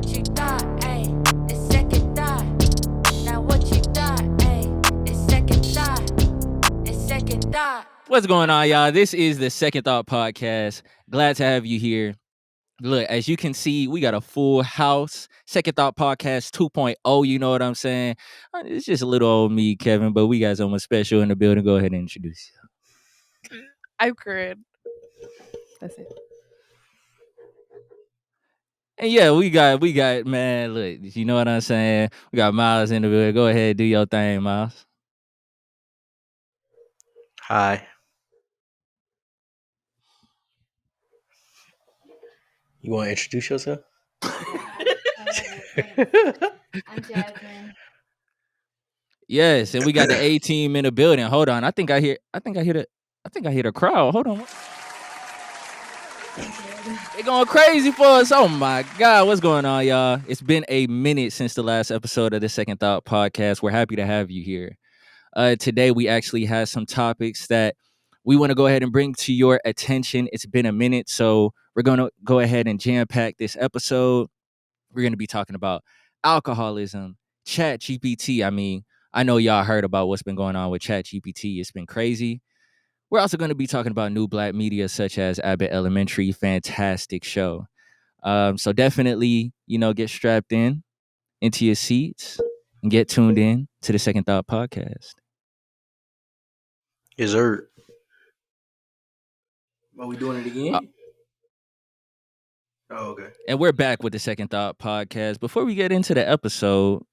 what you thought, ayy, it's second thought. Now what you thought, ayy, it's second thought. It's second thought. What's going on, y'all? This is the Second Thought Podcast. Glad to have you here. Look, as you can see, we got a full house. Second Thought Podcast 2.0, you know what I'm saying? It's just a little old me, Kevin, but we got someone special in the building. Go ahead and introduce you. I'm Kahrin. That's it. And yeah, we got, man, look, you know what I'm saying? We got Miles in the building. Go ahead, do your thing, Miles. Hi. You want to introduce yourself? I'm Jasmine. Yes, and we got the A team in the building. Hold on. I think I hear the crowd. Hold on. They're going crazy for us. Oh my God. What's going on, y'all? It's been a minute since the last episode of the Second Thought Podcast. We're happy to have you here. Today we actually have some topics that we want to go ahead and bring to your attention. It's been a minute, so we're going to go ahead and jam-pack this episode. We're going to be talking about alcoholism, ChatGPT. I mean, I know y'all heard about what's been going on with ChatGPT. It's been crazy. We're also going to be talking about new Black media such as Abbott Elementary. Fantastic show. So definitely, get strapped into your seats and get tuned in to the Second Thought Podcast. Yes, sir. Are we doing it again? Oh, okay. And we're back with the Second Thought Podcast. Before we get into the episode,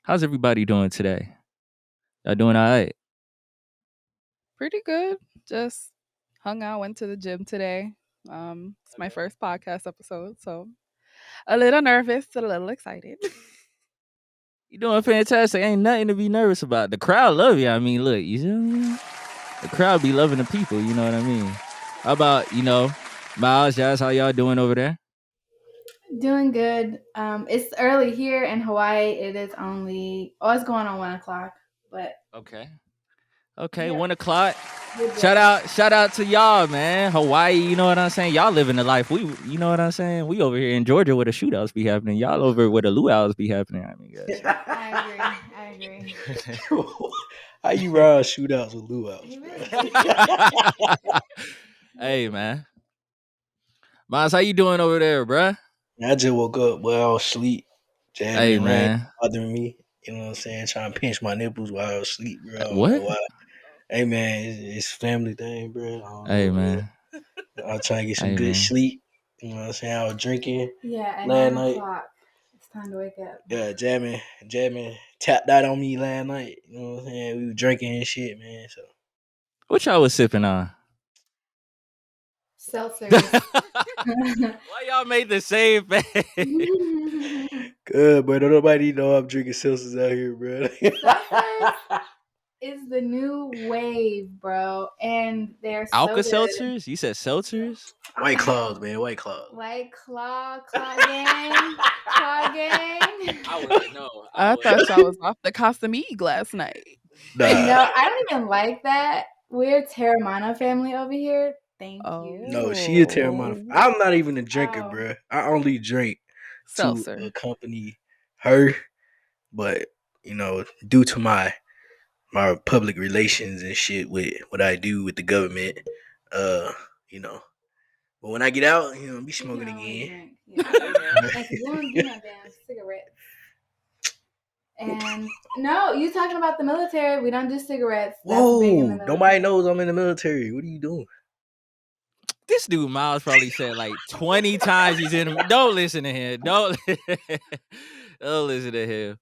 how's everybody doing today? Y'all doing all right? Pretty good. Just hung out, went to the gym today. It's my first podcast episode, so a little nervous, a little excited. You doing fantastic. Ain't nothing to be nervous about. The crowd love you. I mean, look, the crowd be loving the people. You know what I mean? How about, Miles, Jazz, how y'all doing over there? Doing good. It's early here in Hawaii. It is only it's going on 1:00, but Okay, yeah. 1:00. Good Shout out to y'all, man. Hawaii, you know what I'm saying? Y'all living the life. You know what I'm saying? We over here in Georgia where the shootouts be happening. Y'all over where the luau's be happening. I mean, guys. I agree. How you ride shootouts with luau's? Hey, man. Miles, how you doing over there, bruh? I just woke up while I was asleep. Hey, man. Bothering me. You know what I'm saying? Trying to pinch my nipples while I was asleep, bro. I don't What? know why. Hey, man, it's family thing, bro. Hey, man. I'm trying to get some good sleep. You know what I'm saying? I was drinking. Yeah, at last 9 night. o'clock. It's time to wake up. Yeah, jamming, tapped out on me last night. You know what I'm saying? We were drinking and shit, man. So what y'all was sipping on? Seltzers. Why y'all made the same face? Good, but nobody know I'm drinking seltzers out here, bro. Seltzers is the new wave, bro, and they're so Alka-Seltzers? You said seltzers? White Claws, man. White Claws. White Claw gang. I wouldn't know. I thought y'all was off the Casamigos last night. Nah. No, I don't even like that. We're Terramana family over here. Thank you. No, she a Terramana. I'm not even a drinker, bro. I only drink seltzer to accompany her, but due to my public relations and shit with what I do with the government, but when I get out, be smoking again. Like you don't do no damn cigarettes. And no, you talking about the military? We don't do cigarettes. Whoa! Nobody knows I'm in the military. What are you doing? This dude Miles probably said like 20 times he's in. Don't listen to him. Don't listen to him.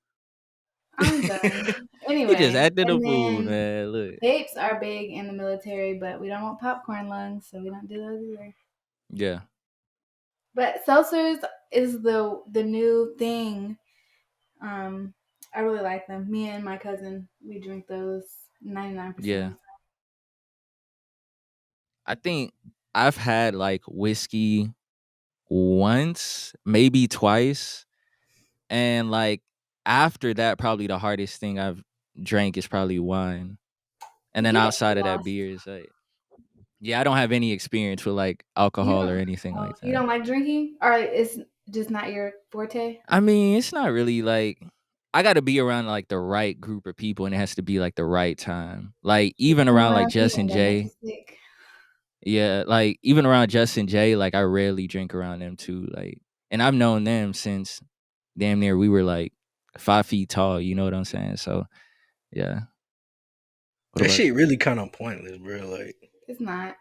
I'm done. Anyway, he just acted a fool, man. Look, vapes are big in the military, but we don't want popcorn lungs, so we don't do those either. Yeah. But seltzers is the new thing. I really like them. Me and my cousin, we drink those 99%. Yeah. I think I've had like whiskey once, maybe twice. And like after that, probably the hardest thing I've drank is probably wine. And then outside of that, beer is like, yeah, I don't have any experience with like alcohol or anything like that. You don't like drinking? Or just not your forte? I mean, it's not really like I got to be around like the right group of people, and it has to be like the right time. Like even Come around like around me Justin and that make you J. sick. Yeah, like even around Justin J. Like I rarely drink around them too. Like, and I've known them since damn near we were like 5 feet tall. You know what I'm saying? So yeah. What That about shit you? really kind of pointless, bro. Like It's not.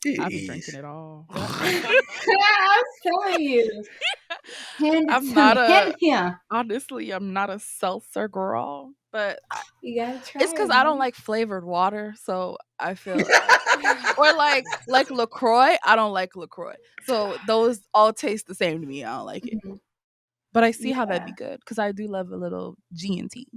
it I be is. drinking it all. I was telling you. Hand it I'm to not me. Hand a it here. honestly, I'm not a seltzer girl, but You gotta try it's it, because I don't man. like flavored water. So I feel or like LaCroix. I don't like LaCroix. So those all taste the same to me. I don't like it. Mhm. But I see how that'd Yeah. be good because I do love a little G&T.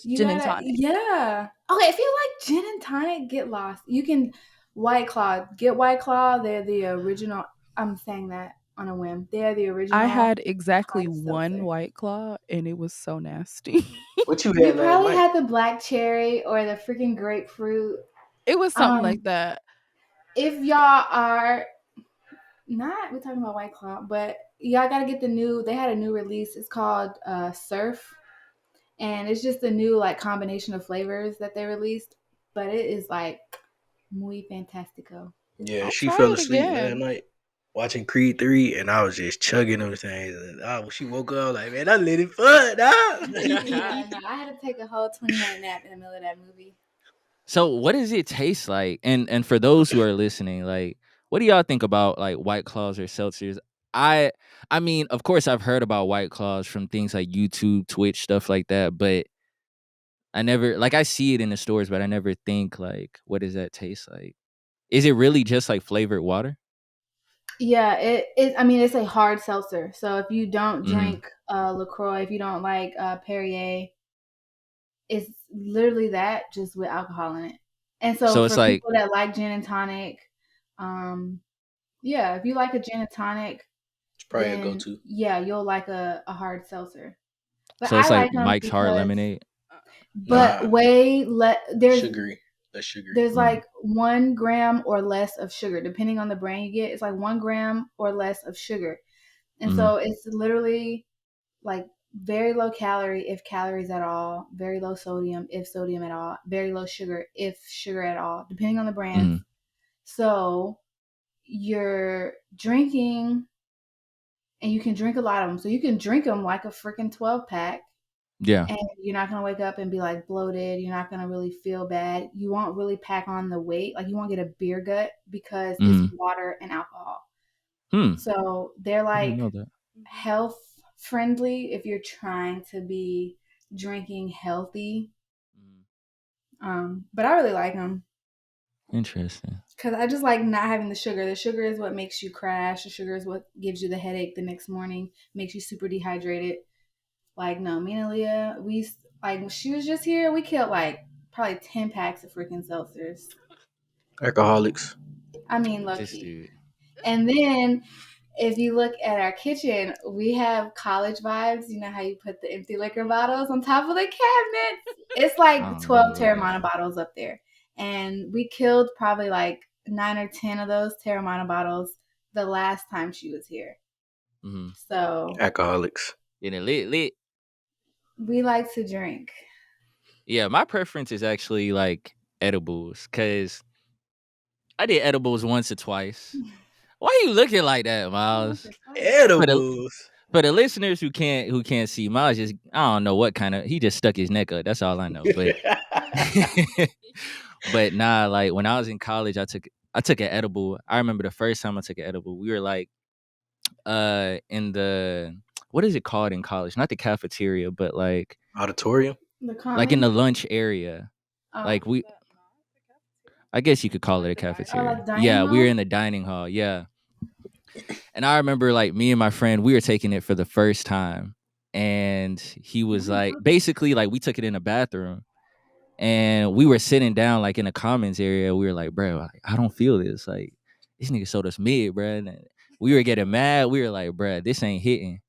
You Gin and gotta, tonic. yeah. Okay, if you like gin and tonic, get lost. You can White Claw. Get White Claw. They're the original. I'm saying that on a whim. They're the I original had exactly hard one seltzer. White Claw and it was so nasty. What you You had last probably night? had the black cherry or the freaking grapefruit. It was something like that. If y'all are not, we're talking about White Claw, but y'all gotta get the new. They had a new release. It's called Surf, and it's just a new like combination of flavors that they released. But it is like muy fantastico. Yeah, I'll she try fell it asleep last again. night watching Creed 3, and I was just chugging them things. And she woke up like, man, I lit it fun, Yeah, dog. no, I had to take a whole 20-minute nap in the middle of that movie. So what does it taste like? And for those who are listening, like what do y'all think about like White Claws or seltzers? I I mean, of course I've heard about White Claws from things like YouTube, Twitch, stuff like that, but I never like I see it in the stores, but I never think like what does that taste like? Is it really just like flavored water? Yeah, it. I mean, it's a hard seltzer. So if you don't Mm-hmm. drink LaCroix, if you don't like Perrier, it's literally that just with alcohol in it. And so So it's for like people that like gin and tonic, um, yeah, if you like a gin and tonic, It's probably a then go-to. yeah, you'll like a hard seltzer. But so it's I like like them Mike's Hard because, Lemonade. but Nah, way sugary. That's sugary. there's Mm. like 1 gram or less of sugar, depending on the brand you get. It's like 1 gram or less of sugar, and Mm-hmm. so it's literally like very low calorie, if calories at all, very low sodium, if sodium at all, very low sugar, if sugar at all, depending on the brands. Mm-hmm. So you're drinking, and you can drink a lot of them. So you can drink them like a freaking 12 pack, Yeah. and you're not going to wake up and be like bloated. You're not going to really feel bad. You won't really pack on the weight. Like you won't get a beer gut because it's Mm-hmm. water and alcohol. Hmm. So they're I didn't like know that. health friendly if you're trying to be drinking healthy. But I really like them Interesting. because I just like not having the sugar. The sugar is what makes you crash. The sugar is what gives you the headache the next morning, makes you super dehydrated. Like, no, me and Aaliyah, like when she was just here, we killed like probably 10 packs of freaking seltzers. Alcoholics. I mean, low This key. dude. And then if you look at our kitchen, we have college vibes. You know how you put the empty liquor bottles on top of the cabinet? It's I like don't 12 know what that Terramana is. bottles up there. And we killed probably like 9 or 10 of those Terramana bottles the last time she was here. Mm-hmm. So Alcoholics. Getting lit. we like to drink. Yeah, my preference is actually like edibles because I did edibles once or twice. Why you looking like that, Miles? For the Edibles. for the listeners who can't see, Miles just I don't know what kind of he just stuck his neck up. That's all I know. But but nah, like when I was in college, I took an edible. I remember the first time I took an edible. We were like in the what is it called in college? Not the cafeteria, but Auditorium. The like in the common? lunch area. Oh, Like I guess you could call it a cafeteria. like dining Yeah, we were hall? in the dining hall. Yeah. And I remember like me and my friend, we were taking it for the first time. And he was like, basically, like we took it in the bathroom and we were sitting down like in the commons area. We were like, bro, I don't feel this. Like, this nigga sold us mid, bro. And we were getting mad. We were like, bro, this ain't hitting.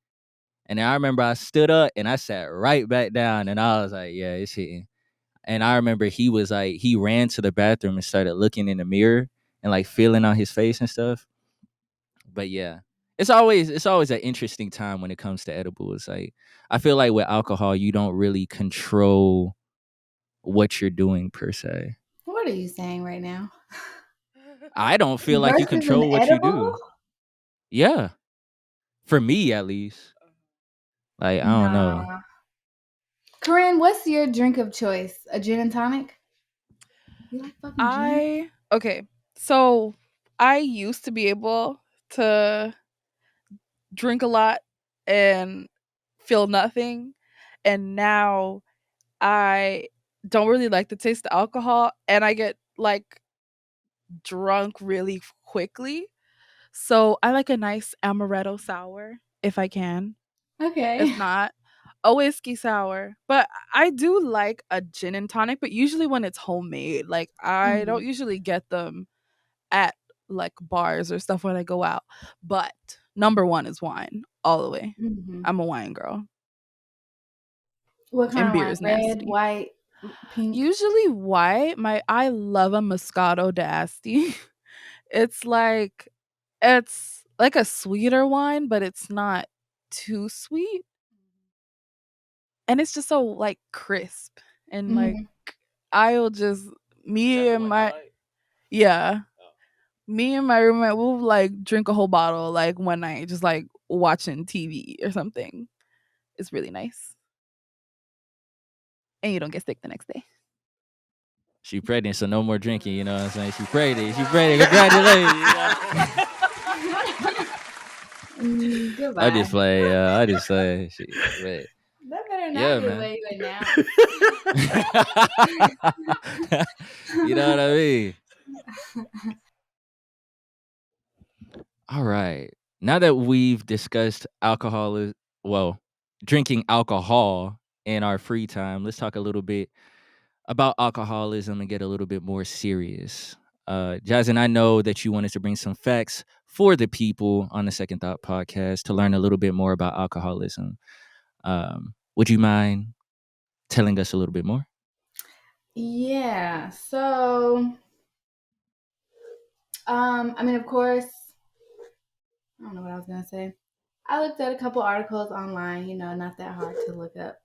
And then I remember I stood up and I sat right back down and I was like, yeah, it's hitting. And I remember he was like, he ran to the bathroom and started looking in the mirror and like feeling on his face and stuff. But yeah, it's always an interesting time when it comes to edibles. Like I feel like with alcohol, you don't really control what you're doing per se. What are you saying right now? I don't feel like you Versus an control what you edible? do. Yeah, for me at least. Like I don't know. Nah. Corinne, what's your drink of choice? A gin and tonic? You like fucking gin? Okay. So I used to be able to drink a lot and feel nothing. And now I don't really like the taste of alcohol and I get like drunk really quickly. So I like a nice amaretto sour if I can. Okay. If not, a whiskey sour. But I do like a gin and tonic, but usually when it's homemade. Like I don't Mhm. usually get them at like bars or stuff when I go out. But number one is wine all the way. Mhm. I'm a wine girl. What kind And of beer wine? is Red, nasty. white, pink? Usually white. I love a Moscato d'Asti. It's like a sweeter wine, but it's not too sweet. And it's just so like crisp and like Mhm. I'll just me and my yeah. Me and my roommate will like drink a whole bottle like one night, just like watching TV or something. It's really nice. And you don't get sick the next day. She pregnant, so no more drinking. You know what I'm saying? She pregnant. She pregnant. Congratulations. You know? I Goodbye. just play. I just say shit. But That better not yeah, be the man. way you announce. You know what I mean? All right. Now that we've discussed well, drinking alcohol in our free time, let's talk a little bit about alcoholism and get a little bit more serious. Jasmine, I know that you wanted to bring some facts for the people on the Second Thought podcast to learn a little bit more about alcoholism. Would you mind telling us a little bit more? Yeah. So, I mean, of course, I don't know what I was gonna say. I looked at a couple articles online. Not that hard to look up.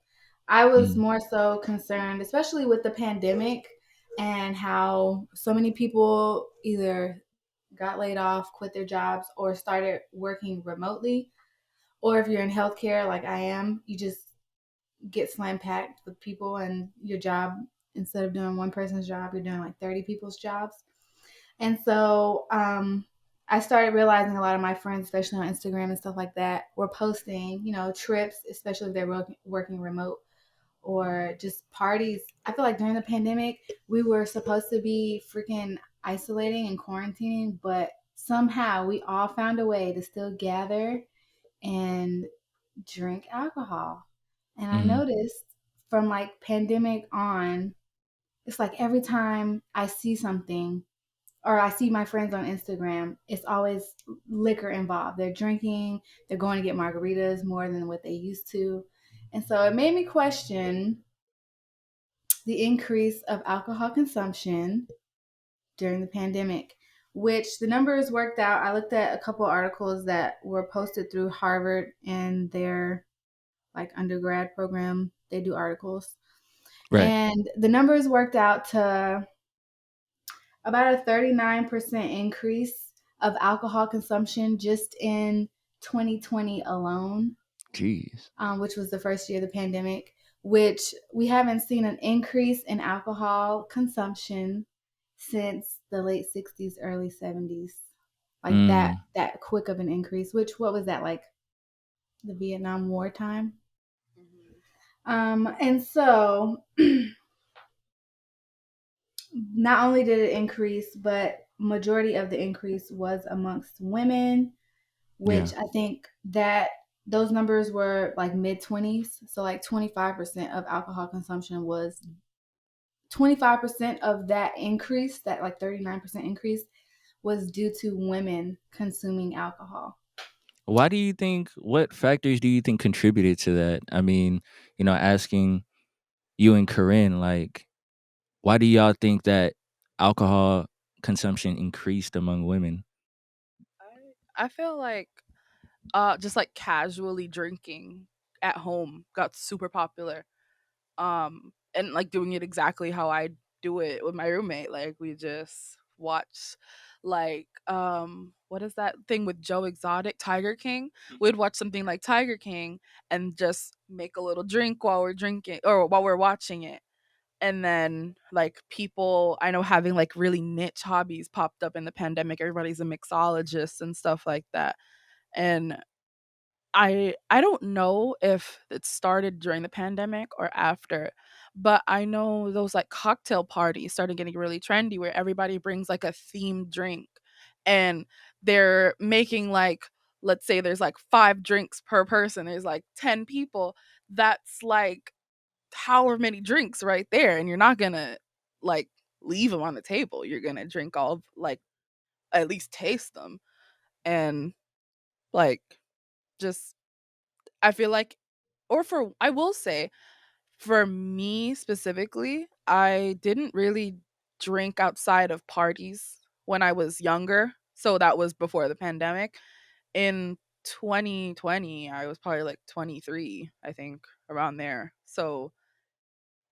I was Mm, more so concerned, especially with the pandemic and how so many people either got laid off, quit their jobs, or started working remotely. Or if you're in healthcare like I am, you just get slam packed with people, and your job, instead of doing one person's job, you're doing like 30 people's jobs. And so I started realizing a lot of my friends, especially on Instagram and stuff like that, were posting, trips, especially if they're working remote, or just parties. I feel like during the pandemic, we were supposed to be freaking isolating and quarantining, but somehow we all found a way to still gather and drink alcohol. And I mm, noticed from like pandemic on, it's like every time I see something or I see my friends on Instagram, it's always liquor involved. They're drinking, they're going to get margaritas more than what they used to. And so it made me question the increase of alcohol consumption during the pandemic, which the numbers worked out. I looked at a couple articles that were posted through Harvard and their like undergrad program. They do articles. right. And the numbers worked out to about a 39% increase of alcohol consumption just in 2020 alone, Jeez. which was the first year of the pandemic, which we haven't seen an increase in alcohol consumption since the late 60s, early 70s. Like that Mm, that quick of an increase, which what was that, like the Vietnam War time? And so not only did it increase, but majority of the increase was amongst women, yeah. which I think that those numbers were like mid 20s. So like 25% of alcohol consumption was 25% of that increase, that like 39% increase was due to women consuming alcohol. Why do you think? What factors do you think contributed to that? I mean, asking you and Corinne, like, why do y'all think that alcohol consumption increased among women? I feel like just like casually drinking at home got super popular. And like doing it exactly how I do it with my roommate. Like we just watch like what is that thing with Joe Exotic, Tiger King? We'd watch something like Tiger King and just make a little drink while we're drinking or while we're watching it. And then like people I know having like really niche hobbies popped up in the pandemic. Everybody's a mixologist and stuff like that. And I don't know if it started during the pandemic or after, but I know those like cocktail parties started getting really trendy where everybody brings like a themed drink and they're making like, let's say there's like 5 drinks per person. There's like 10 people. That's like however many drinks right there, and you're not going to like leave them on the table. You're going to drink all like at least taste them. And like just I feel like or for I will say for me specifically, I didn't really drink outside of parties when I was younger. So that was before the pandemic. In 2020, I was probably like 23, I think, around there. So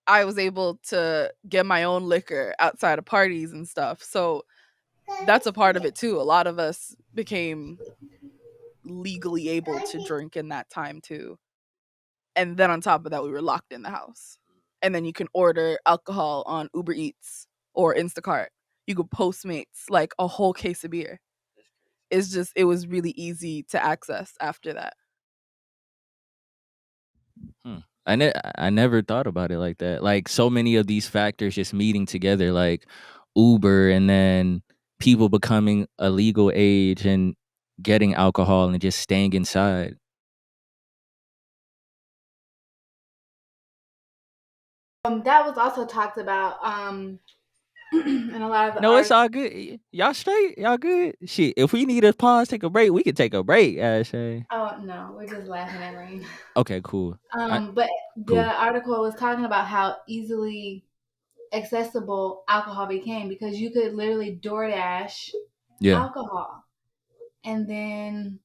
I was able to get my own liquor outside of parties and stuff. So that's a part of it too. A lot of us became legally able to drink in that time too. And then on top of that, we were locked in the house. And then you can order alcohol on Uber Eats or Instacart. You could Postmates like a whole case of beer. It's just it was really easy to access after that. I never thought about it like that. Like so many of these factors just meeting together, like Uber and then people becoming a legal age and getting alcohol and just staying inside. That was also talked about in a lot of the No, it's art. all good. Y'all straight? Y'all good? Shit, if we need a pause, take a break, we can take a break, Ashay. Oh no, we're just laughing at rain. Okay, cool. But the Cool. article was talking about how easily accessible alcohol became because you could literally DoorDash Yeah. alcohol, and then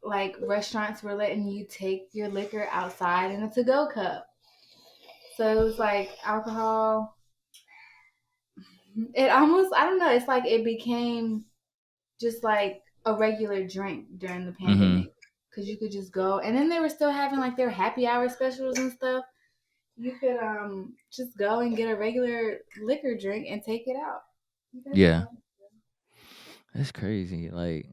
like restaurants were letting you take your liquor outside in a to-go cup. So it was like alcohol. It almost, I don't know, it's like it became just like a regular drink during the Mm-hmm. pandemic because you could just go, and then they were still having like their happy hour specials and stuff. You could just go and get a regular liquor drink and take it out. Yeah. That's crazy. Like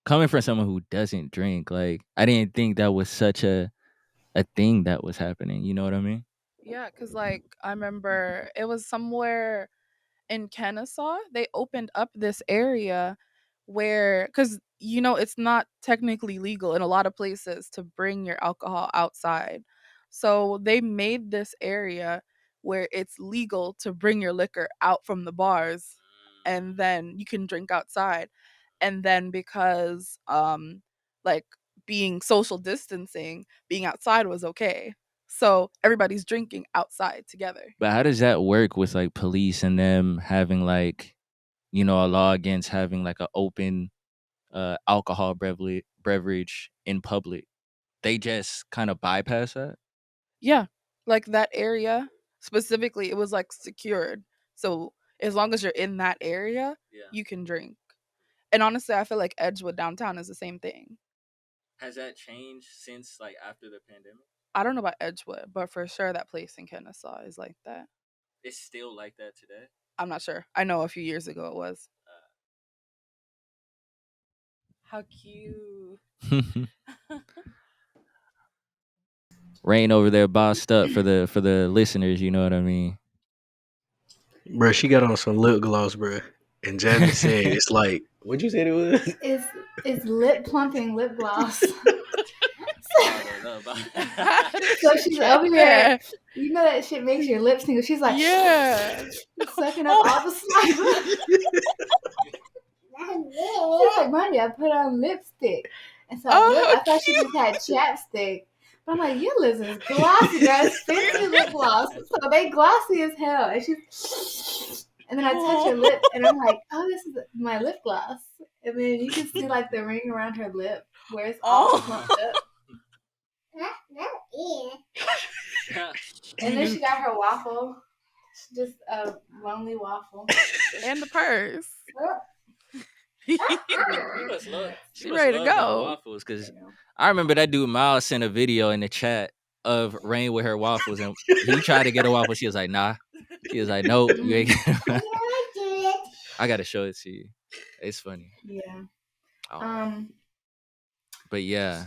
coming from someone who doesn't drink, like I didn't think that was such a thing that was happening. You know what I mean? Yeah, cuz like I remember it was somewhere in Kennesaw, they opened up this area where cuz it's not technically legal in a lot of places to bring your alcohol outside. So they made this area where it's legal to bring your liquor out from the bars and then you can drink outside. And then because like being social distancing, being outside was okay. So everybody's drinking outside together. But how does that work with like police and them having like, a law against having like an open alcohol beverage in public? They just kind of bypass that? Yeah, like that area specifically, it was like secured. So as long as you're in that area, Yeah. you can drink. And honestly, I feel like Edgewood downtown is the same thing. Has that changed since like after the pandemic? I don't know about Edgewood, but for sure that place in Kennesaw is like that. It's still like that today? I'm not sure. I know a few years ago it was. How cute. Rain over there bossed up for the listeners, you know what I mean? Bro, she got on some lip gloss, bro. And Jasmine said it's like, what'd you say it was? It's lip plumping lip gloss. I don't know about So she's over here. You know that shit makes your lips tingle. She's like, Yeah. sucking up all the saliva. She's like, Mommy, I put on lipstick. And so I thought she just had chapstick. But I'm like, your lips is glossy, girl. It's fancy lip gloss. So they glossy as hell. And then I touch her lip and I'm like, oh, this is my lip gloss. And then you can see like the ring around her lip. where it's all Oh. clumped up. And then she got her waffle. Just a lonely waffle. And the purse. She must She ready to love them go. waffles because I remember that dude Miles sent a video in the chat of Rain with her waffles, and he tried to get a waffle. She was like, "Nah." She was like, "Nope, you ain't." I gotta show it to you. It's funny. Yeah. Oh. But yeah,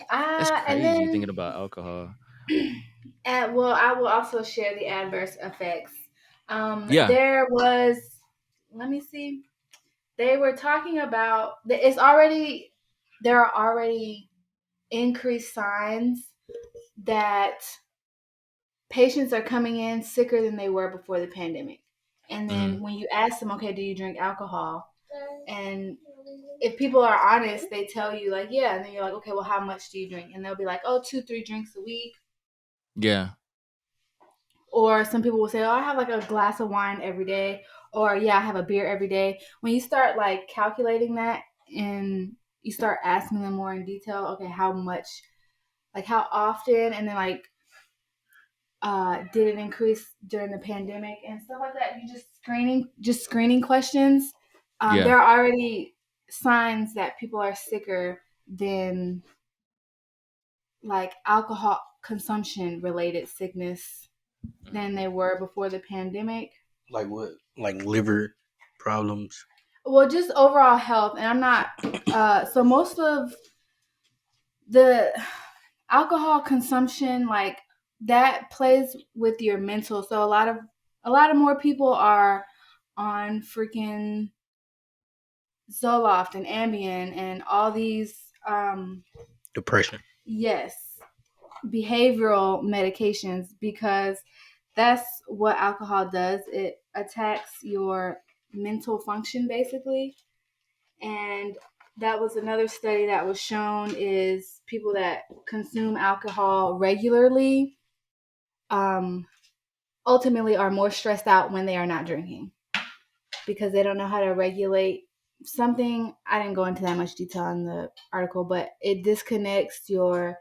that's And crazy then, thinking about alcohol. well, I will also share the adverse effects. Yeah. There was, let me see. They were talking about there are already increased signs that patients are coming in sicker than they were before the pandemic. And then when you ask them, okay, do you drink alcohol? And if people are honest, they tell you like, yeah. And then you're like, okay, well, how much do you drink? And they'll be like, oh, 2-3 drinks a week. Yeah. Or some people will say, oh, I have like a glass of wine every day. Or yeah, I have a beer every day. When you start like calculating that and you start asking them more in detail, okay, how much, like how often, and then like, did it increase during the pandemic and stuff like that? You just screening questions. Yeah. There are already signs that people are sicker than like alcohol consumption related sickness than they were before the pandemic. Like what? Like liver problems? Well, just overall health. And I'm not, so most of the alcohol consumption, like that plays with your mental. So a lot of more people are on freaking Zoloft and Ambien and all these Depression. yes, behavioral medications, because that's what alcohol does. It attacks your mental function basically. And that was another study that was shown is people that consume alcohol regularly ultimately are more stressed out when they are not drinking because they don't know how to regulate something. I didn't go into that much detail in the article, but it disconnects your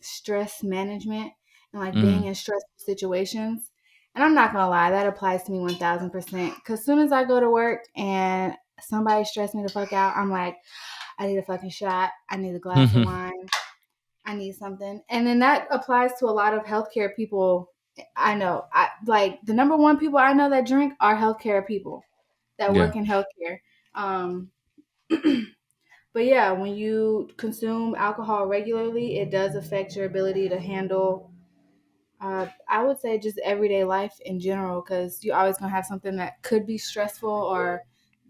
stress management and like being in stressful situations. And I'm not gonna lie, that applies to me 1000%. Because as soon as I go to work and somebody stressed me the fuck out, I'm like, I need a fucking shot. I need a glass of wine. I need something. And then that applies to a lot of healthcare people. I know. I like the number one people I know that drink are healthcare people that work in healthcare. But yeah, when you consume alcohol regularly, it does affect your ability to handle I would say just everyday life in general, because you're always going to have something that could be stressful or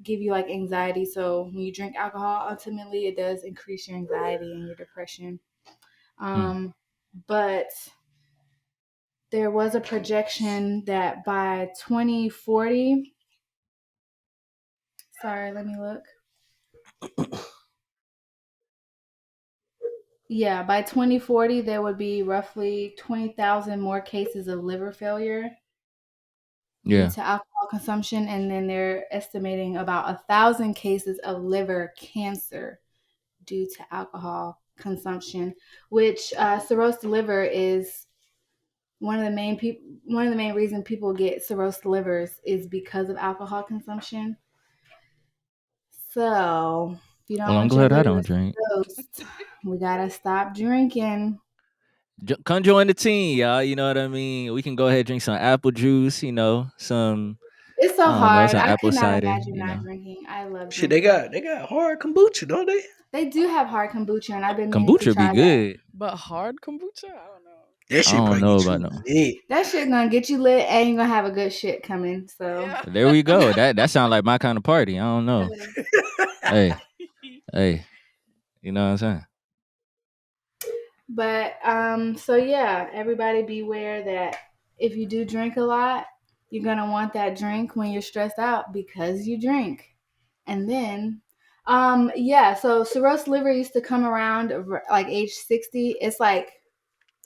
give you like anxiety. So when you drink alcohol, ultimately it does increase your anxiety and your depression. But there was a projection that by 2040, sorry, let me look. Yeah, by 2040, there would be roughly 20,000 more cases of liver failure due to alcohol consumption. And then they're estimating about 1,000 cases of liver cancer due to alcohol consumption, which cirrhosis liver is one of the main reasons people get cirrhosis livers is because of alcohol consumption. So if you don't Well, I'm want your glad I liver don't drink. cirrhosis, we gotta stop drinking. Come join the team, y'all. You know what I mean? We can go ahead and drink some apple juice, some It's so I don't know, hard. some I apple could not cider, imagine not drinking. I love Shit, drinking. they got hard kombucha, don't they? They do have hard kombucha, and I've been meaning to Kombucha be try that. good. But hard kombucha? I don't know. That I shit don't probably know get about you no. lit. That shit gonna get you lit, and you're gonna have a good shit coming. So Yeah. There we go. That sounds like my kind of party. I don't know. Hey, you know what I'm saying? But so yeah, everybody beware that if you do drink a lot, you're gonna want that drink when you're stressed out because you drink. And then yeah, so cirrhosis liver used to come around like age 60. It's like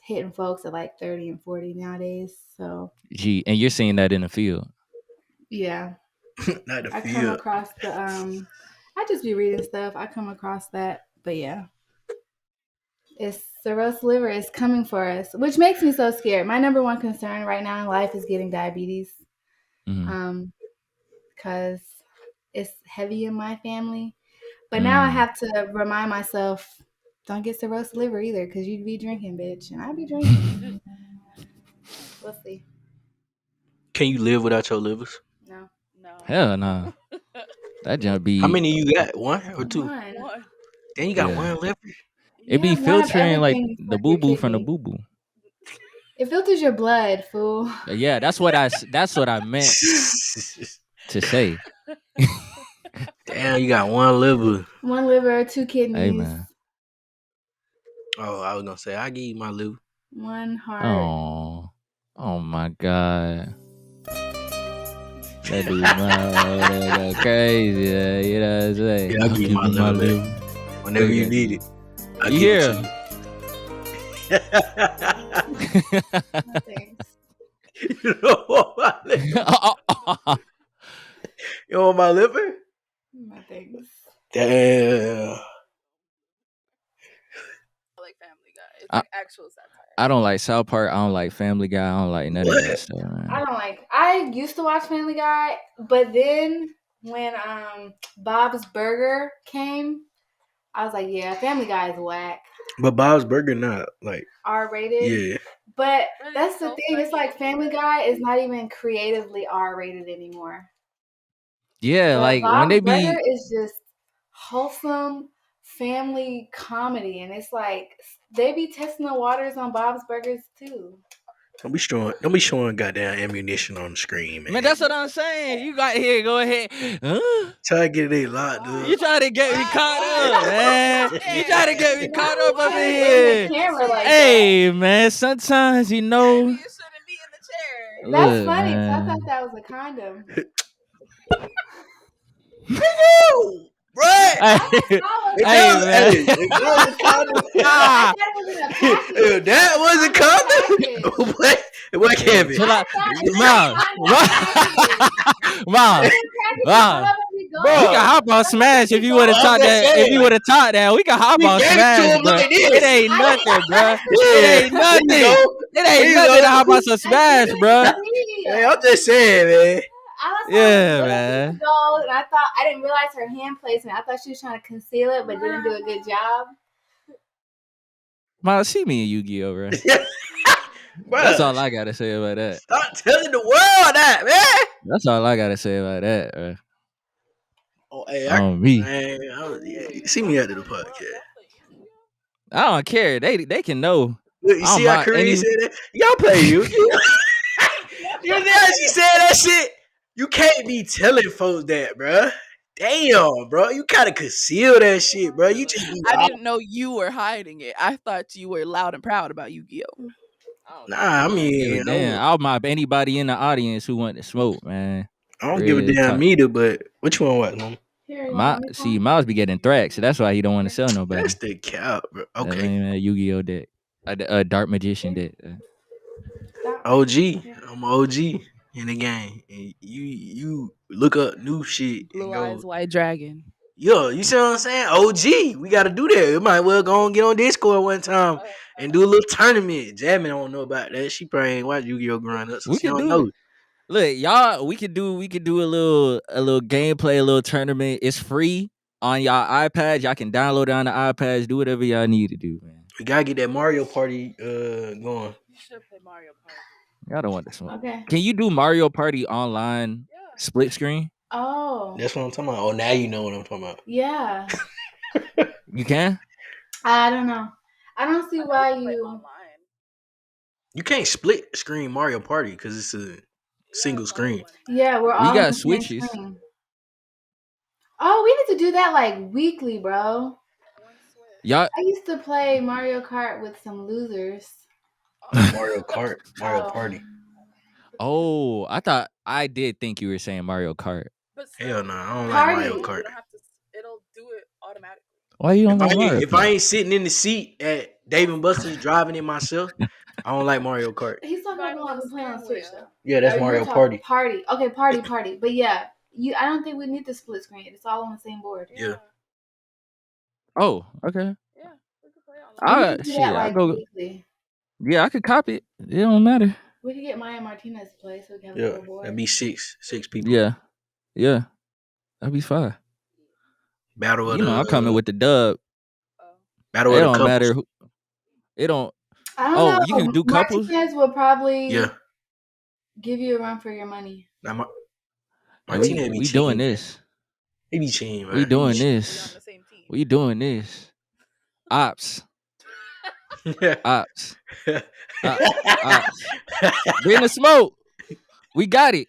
hitting folks at like 30 and 40 nowadays. So Gee, and you're seeing that in the field. yeah. Not the I come field. across the I just be reading stuff. I come across that, but yeah, it's cirrhosis liver is coming for us, which makes me so scared. My number one concern right now in life is getting diabetes, because it's heavy in my family. But now I have to remind myself, don't get cirrhosis liver either, because you'd be drinking, bitch, and I'd be drinking. We'll see. Can you live without your livers? No. No. Hell no. That junk be. How many you got? One or two? One. Then you got Yeah. one liver. It be Yeah, one of filtering like everything the except boo your boo from the kidney. boo boo. It filters your blood, fool. Yeah, that's what I meant to say. Damn, you got one liver. One liver, two kidneys, Hey man. Oh, I was gonna say I give you my liver. one heart. Oh my god. That dude go crazy. You know what I'm saying? Yeah, I'll give you my liver. Whenever you need it. I'll give it to you. Thanks. You don't want my liver? You want my liver? No thanks. Damn. I like Family Guy. It's like actual satire. I don't like South Park. I don't like Family Guy. I don't like none of that stuff, man. I used to watch Family Guy, but then when Bob's Burger came, I was like, yeah, Family Guy is whack. But Bob's Burger not like R-rated. Yeah. But that's the thing. It's like Family Guy is not even creatively R-rated anymore. Yeah, but like Bob's when they Burger be is just wholesome family comedy, and it's like they be testing the waters on Bob's Burgers too. Don't be showing goddamn ammunition on the screen, man. Man, that's what I'm saying. You got here, go ahead. Huh? Try to get it locked up. You try to get me caught up, man. You try to get me caught up in here. Hey, man, sometimes you know. You shouldn't be in the chair. That's funny. So I thought that was a condom. Right. If that was a condom, what can be? Mom. Bro, we can hop on Smash if you would have taught that. If you would have taught that, we can hop on Smash, bro. It ain't nothing, bro. It ain't nothing. It ain't nothing to hop on some Smash, bro. Hey, I'm just saying, man. Yeah, man. And I didn't realize her hand placement. I thought she was trying to conceal it, but didn't do a good job. Mom, see me in Yugioh, bro. That's all I gotta say about that. Stop telling the world that, man. That's all I gotta say about that, bro. Oh, hey, me. Man, see me after the podcast. I don't care. They can know. Look, you see how Kahrin said that? Y'all play you. You know how she said that shit? You can't be telling folks that, bro. Damn, bro. You kind of conceal that shit, bro. You just I didn't know you were hiding it. I thought you were loud and proud about Yu-Gi-Oh. Nah, I mean, damn, I'll mob anybody in the audience who want to smoke, man. I don't give a damn either, but what you want to watch, mom? Miles be getting threats, so that's why he don't want to sell nobody. That's the cap, bro. Okay. Yu-Gi-Oh deck. A Dark Magician deck. OG. I'm OG in the game. And you look up new shit. Blue Eyes White Dragon. Yo, you see what I'm saying? OG. We got to do that. We might well go and get on Discord one time and do a little tournament. Jasmine don't know about that. She probably ain't watch Yu-Gi-Oh growing up, so she don't know. Look, y'all, we could do a little gameplay, a little tournament. It's free on y'all iPads. Y'all can download it on the iPads. Do whatever y'all need to do, man. We gotta get that Mario Party going. You should play Mario Party. Y'all don't want to smoke. Okay. Can you do Mario Party online split screen? Oh. That's what I'm talking about. Oh, now you know what I'm talking about. Yeah. You can? I don't know. I don't see why you. You can't split screen Mario Party because it's a single screen. Yeah, we got switches. Oh, we need to do that like weekly, bro. Y'all. I used to play Mario Kart with some losers. Mario Kart, Mario Party. Oh, I did think you were saying Mario Kart. Hell no, I don't like Mario Kart. It'll do it automatically. Why you don't like Mario Kart? If I ain't sitting in the seat at Dave & Buster's driving it myself, I don't like Mario Kart. He's talking about playing on Switch though. Yeah, that's Mario Party. Okay, party. But yeah, I don't think we need the split screen. It's all on the same board. Yeah. Oh, okay. Yeah, we could play online. We could do that I like go. weekly. Yeah, I could copy it. It don't matter. We could get Maya and Martinez to play so we can have a Yeah. little board. That'd be six people. Yeah, that'd be fine. Battle of You know, I'm coming the with the dub. battle It of the don't couples. matter. It don't. I don't Oh, know. you can do couples. Martinez will probably Yeah. give you a run for your money. Now, Yeah, Martinez be we cheating. doing this. He be cheating, man. We doing Be on this. the same team. We doing this. Ops. Ops. Ops. Bring the smoke. We got it.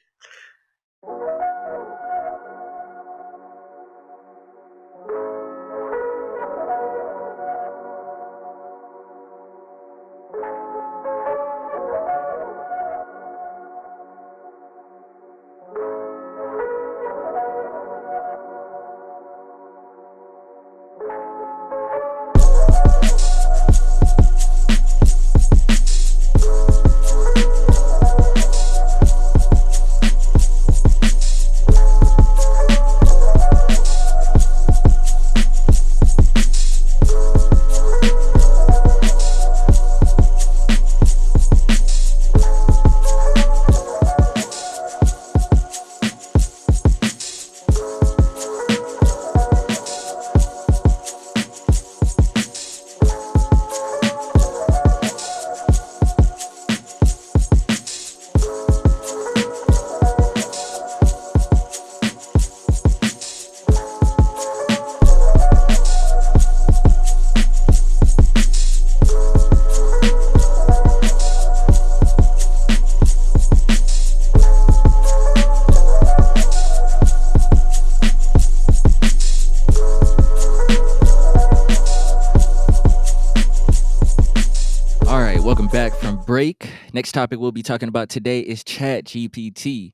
Welcome back from break. Next topic we'll be talking about today is ChatGPT.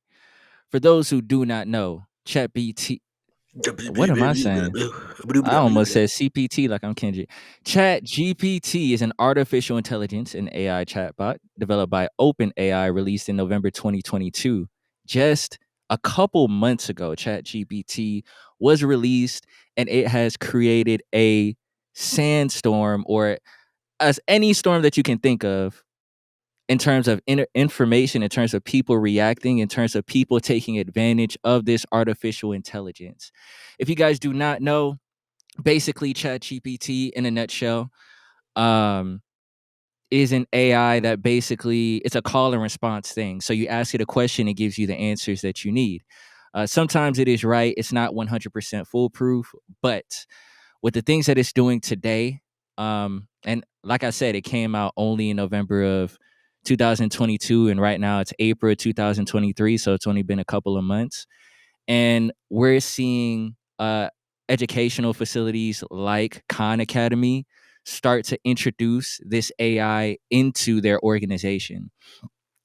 For those who do not know, ChatGPT. What am I saying? I almost said CPT like I'm Kendrick. ChatGPT is an artificial intelligence and AI chatbot developed by OpenAI, released in November 2022. Just a couple months ago, ChatGPT was released, and it has created a sandstorm, or as any storm that you can think of, in terms of information, in terms of people reacting, in terms of people taking advantage of this artificial intelligence. If you guys do not know, basically ChatGPT in a nutshell is an AI that basically, it's a call and response thing. So you ask it a question, it gives you the answers that you need. Sometimes it is right. It's not 100% foolproof, but with the things that it's doing today, and like I said, it came out only in November of 2022, and right now it's April 2023, so it's only been a couple of months. And we're seeing educational facilities like Khan Academy start to introduce this AI into their organization.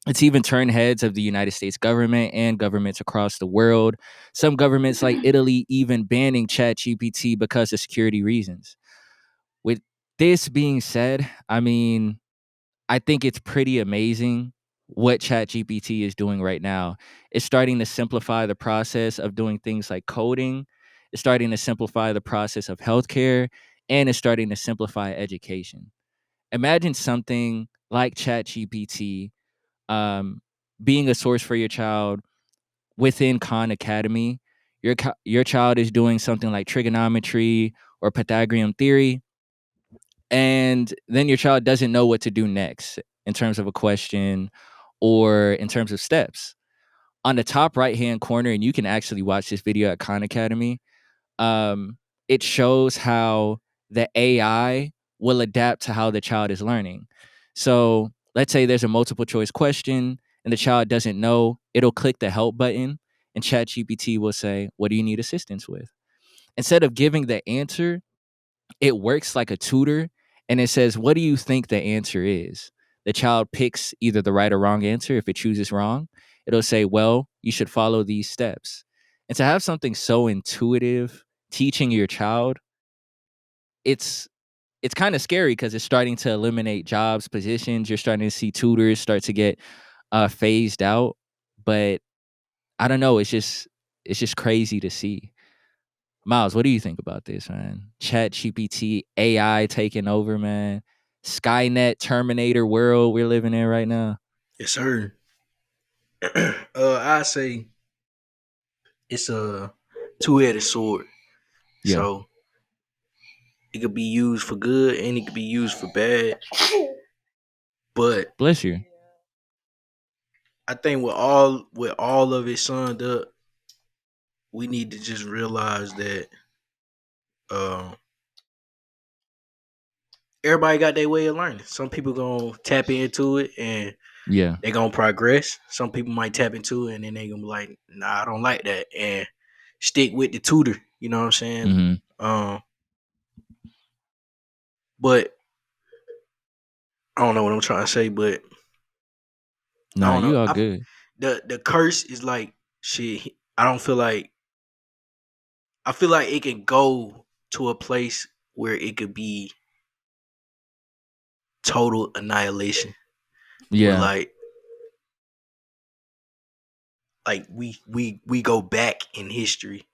It's even turned heads of the United States government and governments across the world. Some governments like Italy even banning ChatGPT because of security reasons. With this being said, I mean, I think it's pretty amazing what ChatGPT is doing right now. It's starting to simplify the process of doing things like coding. It's starting to simplify the process of healthcare, and it's starting to simplify education. Imagine something like ChatGPT being a source for your child within Khan Academy. Your child is doing something like trigonometry or Pythagorean theory, and then your child doesn't know what to do next in terms of a question or in terms of steps. On the top right hand corner, and you can actually watch this video at Khan Academy, it shows how the AI will adapt to how the child is learning. So let's say there's a multiple choice question and the child doesn't know, it'll click the help button and ChatGPT will say, what do you need assistance with? Instead of giving the answer, it works like a tutor, and it says, what do you think the answer is? The child picks either the right or wrong answer. If it chooses wrong, it'll say, well, you should follow these steps. And to have something so intuitive teaching your child, it's kind of scary because it's starting to eliminate jobs, positions. You're starting to see tutors start to get phased out. But I don't know. It's just it's just crazy to see. Miles, what do you think about this, man? ChatGPT, AI taking over, man. Skynet, Terminator world we're living in right now. Yes, sir. I say it's a two-headed sword. Yeah. So it could be used for good and it could be used for bad. But Bless you. I think with all of it summed up, we need to just realize that um, everybody got their way of learning. Some people gonna tap into it and Yeah. they gonna progress. Some people might tap into it and then they gonna be like, nah, I don't like that, and stick with the tutor. You know what I'm saying? Mm-hmm. Um, but I don't know what I'm trying to say, but I Nah, don't know. you all good. The curse is like shit. I don't feel like I feel like it can go to a place where it could be total annihilation. Where Yeah. like we go back in history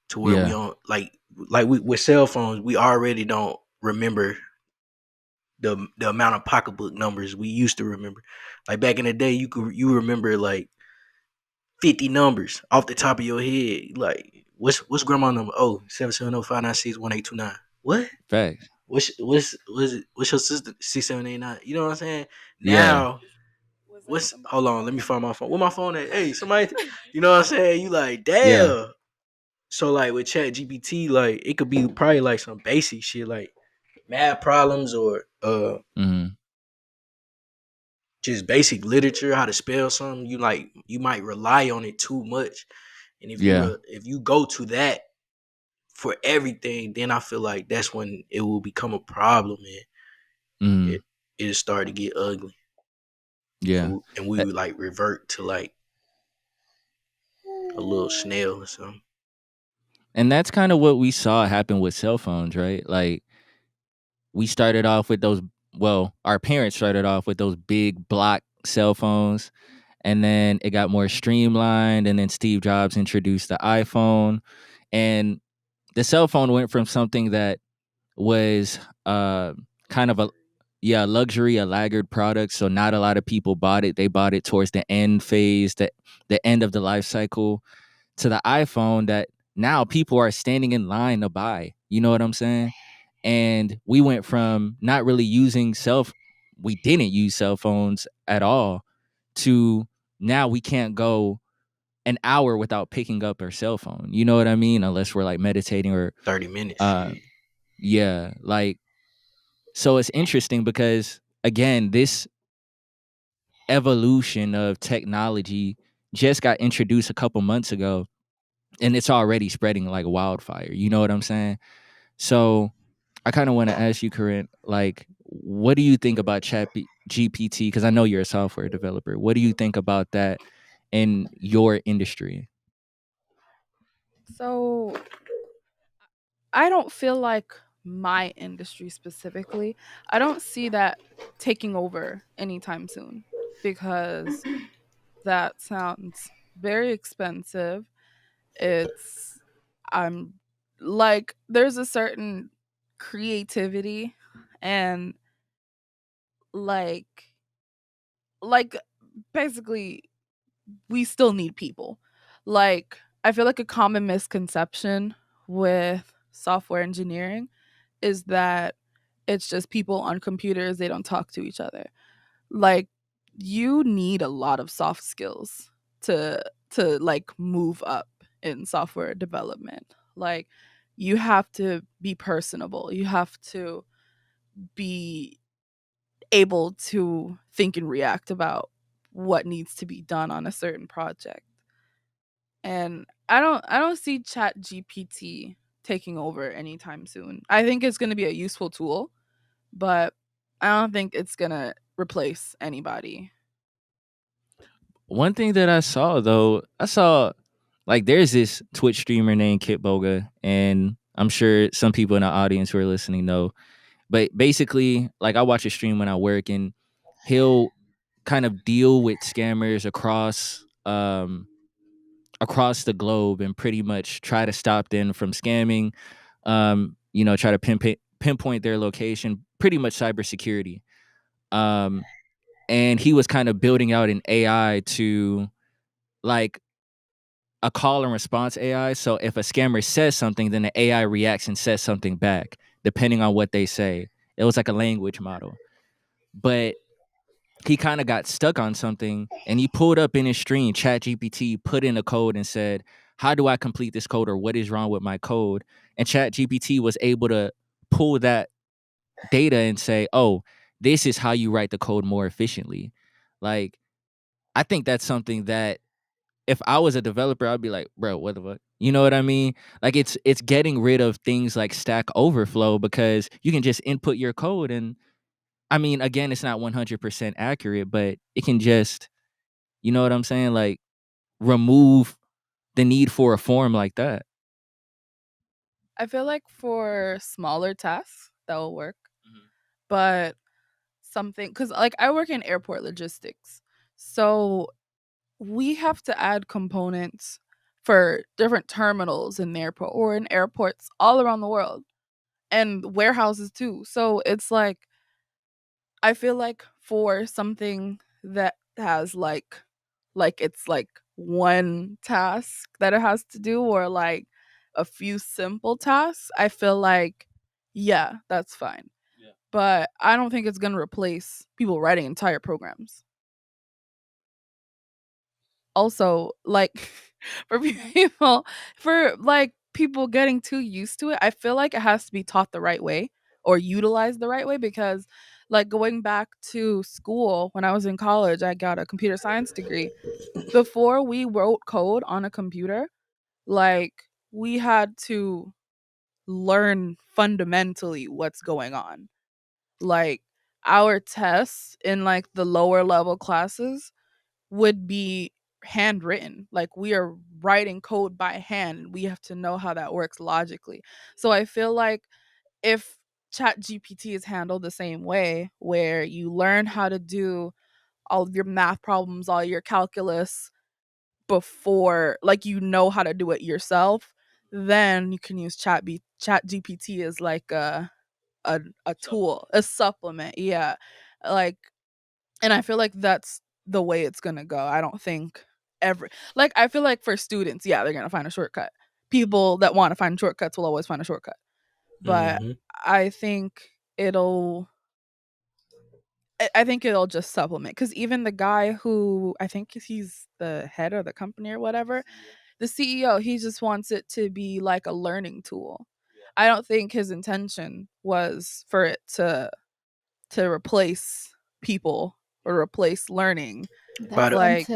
to where we Yeah. don't like we with cell phones we already don't remember the amount of pocketbook numbers we used to remember. Like back in the day, you remember like 50 numbers off the top of your head. Like what's grandma number? Oh, 770-596-1829. What? Facts. What's your sister? 6789. You know what I'm saying? Yeah. Now what's hold on, let me find my phone. Where my phone at? Hey, somebody, you know what I'm saying? You like, Yeah. damn. So like with Chat GPT, like it could be probably like some basic shit like math problems or Mm-hmm. just basic literature, how to spell something. You might rely on it too much. And Yeah. if you go to that for everything, then I feel like that's when it will become a problem and Mm-hmm. it'll start to get ugly. Yeah. And we Uh, would like revert to like a little snail or something. And that's kind of what we saw happen with cell phones, right? Like we started off with those, well, our parents started off with those big block cell phones, and then it got more streamlined, and then Steve Jobs introduced the iPhone, and the cell phone went from something that was kind of a luxury, a laggard product, so not a lot of people bought it. They bought it towards the end phase, the end of the life cycle, to the iPhone that now people are standing in line to buy. You know what I'm saying? And we went from not really we didn't use cell phones at all, to now we can't go an hour without picking up our cell phone. You know what I mean? Unless we're like meditating or 30 minutes. uh yeah, like, so it's interesting because again, this evolution of technology just got introduced a couple months ago, and it's already spreading like wildfire. You know what I'm saying? So I kind of want to ask you, Corinne, like, what do you think about Chat GPT? Because I know you're a software developer. What do you think about that in your industry? So I don't feel like my industry specifically, I don't see that taking over anytime soon because that sounds very expensive. It's I'm like there's a certain creativity and like like basically we still need people. Like I feel like a common misconception with software engineering is that it's just people on computers, they don't talk to each other. Like you need a lot of soft skills to like move up in software development. Like you have to be personable. You have to be able to think and react about what needs to be done on a certain project. And I don't see Chat GPT taking over anytime soon. I think it's going to be a useful tool, but I don't think it's going to replace anybody. One thing that I saw though, like there's this Twitch streamer named Kit Boga, and I'm sure some people in the audience who are listening know. But basically, like I watch a stream when I work, and he'll kind of deal with scammers across across the globe and pretty much try to stop them from scamming. Try to pinpoint their location. Pretty much cybersecurity. And he was kind of building out an AI to like a call and response AI. So if a scammer says something, then the AI reacts and says something back, depending on what they say. It was like a language model. But he kind of got stuck on something and he pulled up in his stream, ChatGPT, put in a code and said, how do I complete this code or what is wrong with my code? And ChatGPT was able to pull that data and say, oh, this is how you write the code more efficiently. Like, I think that's something that if I was a developer, I'd be like, bro, what the fuck? You know what I mean? Like it's getting rid of things like Stack Overflow because you can just input your code and I mean, again, it's not 100% accurate, but it can just, you know what I'm saying? Like remove the need for a form like that. I feel like for smaller tasks that will work, but something because like I work in airport logistics, so we have to add components for different terminals in the airport or in airports all around the world and warehouses too. So it's like I feel like for something that has like it's like one task that it has to do or like a few simple tasks, I feel like yeah, that's fine. Yeah. But I don't think it's going to replace people writing entire programs. Also, like for people getting too used to it, I feel like it has to be taught the right way or utilized the right way because like going back to school when I was in college, I got a computer science degree. Before we wrote code on a computer, like we had to learn fundamentally what's going on. Like our tests in like the lower level classes would be handwritten. Like we are writing code by hand and we have to know how that works logically. So I feel like if ChatGPT is handled the same way, where you learn how to do all of your math problems, all your calculus before, like you know how to do it yourself, then you can use ChatGPT as like a tool, a supplement. Yeah, like and I feel like that's the way it's gonna go. I don't think I feel like for students, yeah, they're gonna find a shortcut. People that want to find shortcuts will always find a shortcut. But Mm-hmm. I think it'll I think it'll just supplement because even the guy who I think he's the head of the company or whatever, the CEO, he just wants it to be like a learning tool. I don't think his intention was for it to replace people or replace learning. By That's the Like,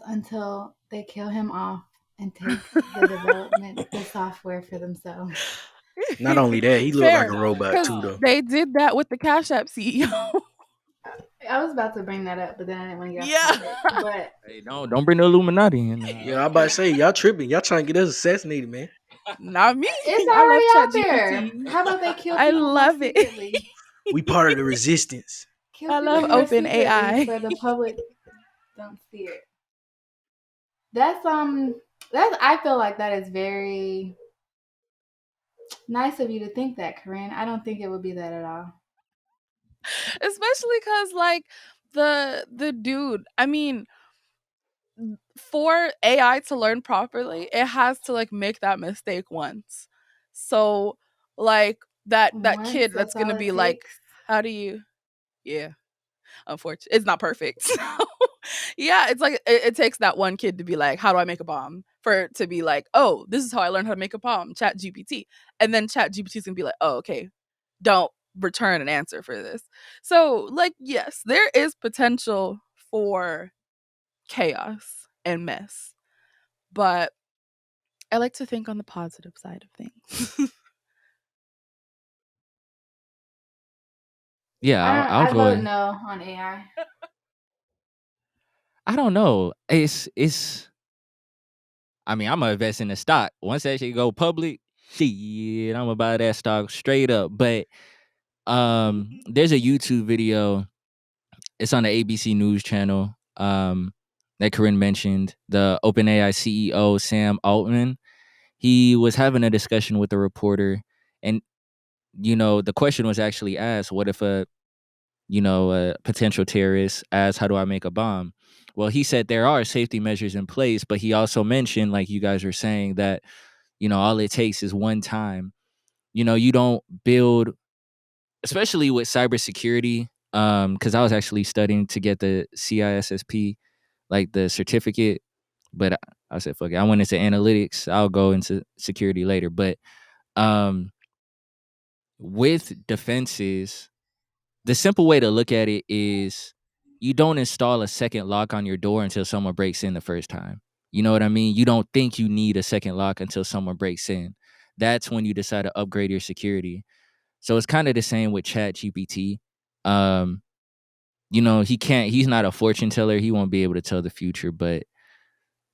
until they kill him off and take the development, the software for themselves. not only that, he looked like fair, a robot because too, though. they did that with the Cash App CEO. I was about to bring that up, but then I didn't want to get off Yeah. topic. But Hey, don't bring the Illuminati in. Yeah, I about to say y'all tripping. Y'all trying to get us assassinated, man. Not me. it's I love already Chat out there. GPT. How about they kill I people more love it. secretly? We part of the resistance. Kill I people love more open secretly AI. so the public don't see it. That's I feel like that is very nice of you to think that, Corinne. I don't think it would be that at all. Especially because like the dude, I mean, for AI to learn properly, it has to like make that mistake once. So like that Once, kid that's that's all gonna it be like, takes. how do you yeah, unfortunately it's not perfect. So yeah, it's like it takes that one kid to be like, how do I make a bomb? For it to be like, oh, this is how I learned how to make a bomb, Chat GPT. And then Chat GPT's gonna be like, oh, okay, don't return an answer for this. So like yes, there is potential for chaos and mess. But I like to think on the positive side of things. Yeah, I I'll, don't. I'll I go. vote no on AI. I don't know. It's. I mean, I'm gonna invest in the stock. Once that shit go public, shit, I'm gonna buy that stock straight up. But there's a YouTube video. It's on the ABC News channel. that Corinne mentioned, the OpenAI CEO Sam Altman, he was having a discussion with a reporter, and the question was actually asked, what if a potential terrorist asks, how do I make a bomb? Well, he said there are safety measures in place, but he also mentioned, like you guys were saying, that all it takes is one time. You don't build, especially with cybersecurity, because I was actually studying to get the CISSP, like the certificate, but I said, fuck it. I went into analytics. I'll go into security later. But with defenses, the simple way to look at it is you don't install a second lock on your door until someone breaks in the first time. You know what I mean? You don't think you need a second lock until someone breaks in. That's when you decide to upgrade your security. So it's kind of the same with ChatGPT. He's not a fortune teller. He won't be able to tell the future, but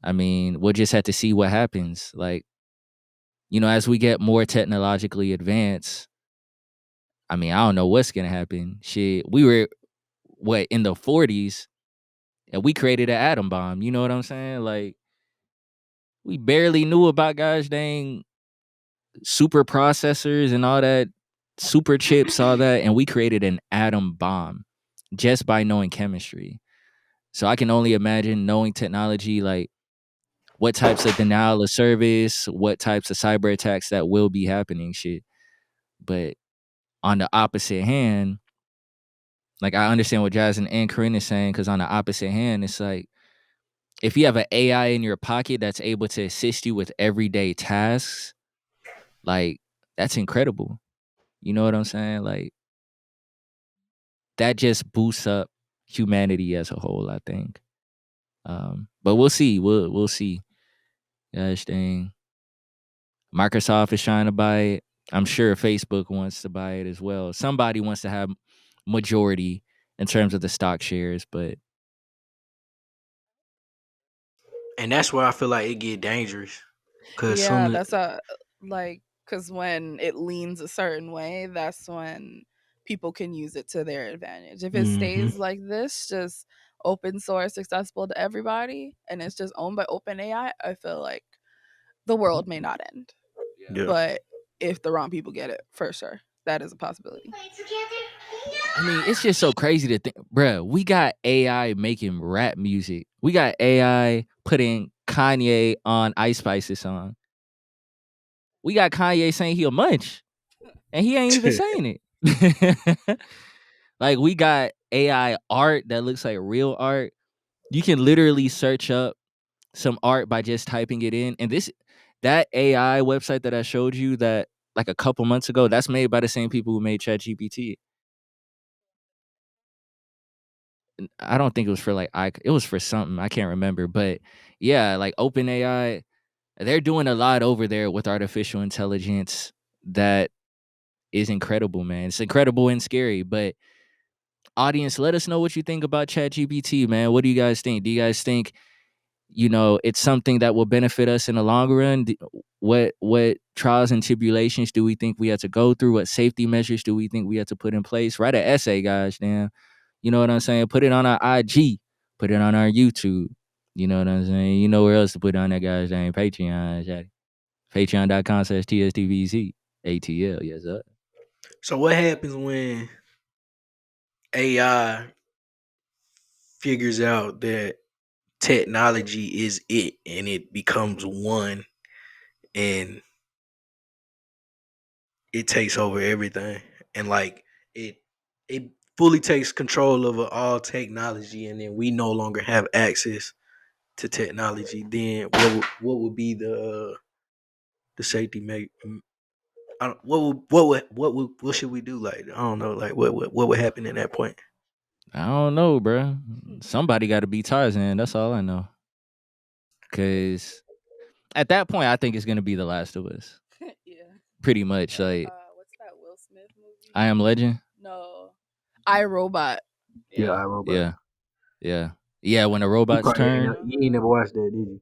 I mean, we'll just have to see what happens. Like, as we get more technologically advanced, I mean, I don't know what's gonna happen. Shit, we were in the 40s, and we created an atom bomb. You know what I'm saying? Like, we barely knew about gosh dang super processors and all that, super chips, all that, and we created an atom bomb just by knowing chemistry. So I can only imagine knowing technology, like what types of denial of service, what types of cyber attacks that will be happening, shit. But on the opposite hand, like I understand what Jasmine and Corinne is saying, because on the opposite hand, it's like if you have an AI in your pocket that's able to assist you with everyday tasks, like that's incredible. You know what I'm saying? Like that just boosts up humanity as a whole, I think. But we'll see. We'll see. Gosh dang. Microsoft is trying to buy it. I'm sure Facebook wants to buy it as well. Somebody wants to have majority in terms of the stock shares, but And that's where I feel like it get dangerous. Cause Yeah, soon as that's because when it leans a certain way, that's when people can use it to their advantage. If it Mhm. stays like this, just open source, accessible to everybody, and it's just owned by OpenAI, I feel like the world may not end. Yeah. But if the wrong people get it, for sure, that is a possibility. I mean, it's just so crazy to think, bruh, we got AI making rap music. We got AI putting Kanye on Ice Spice's song. We got Kanye saying he'll munch, and he ain't even saying it. Like, we got AI art that looks like real art. You can literally search up some art by just typing it in. And that AI website that I showed you that like a couple months ago, that's made by the same people who made ChatGPT. I don't think it was for like it was for something. I can't remember. But yeah, like OpenAI, they're doing a lot over there with artificial intelligence that is incredible, man. It's incredible and scary. But audience, let us know what you think about ChatGPT, man. What do you guys think? Do you guys think it's something that will benefit us in the long run? What trials and tribulations do we think we have to go through? What safety measures do we think we have to put in place? Write an essay, guys. Damn. You know what I'm saying? Put it on our IG. Put it on our YouTube. You know what I'm saying? You know where else to put it on that guy's name? Patreon. Patreon.com/TSTPCATL. Yes, sir. So what happens when AI figures out that technology is it and it becomes one and it takes over everything and like it fully takes control over all technology and then we no longer have access to technology, then what would be the safety make I don't, what should we do? Like I don't know, like what would happen in that point? I don't know, bro. Somebody got to be Tarzan. That's all I know. Because at that point, I think it's gonna be The Last of Us. Yeah. Pretty much, like What's that Will Smith movie? I Am Legend. No, I Robot. Yeah, Yeah. I robot. Yeah. When the You robots probably turn, you ain't never watched that, did you?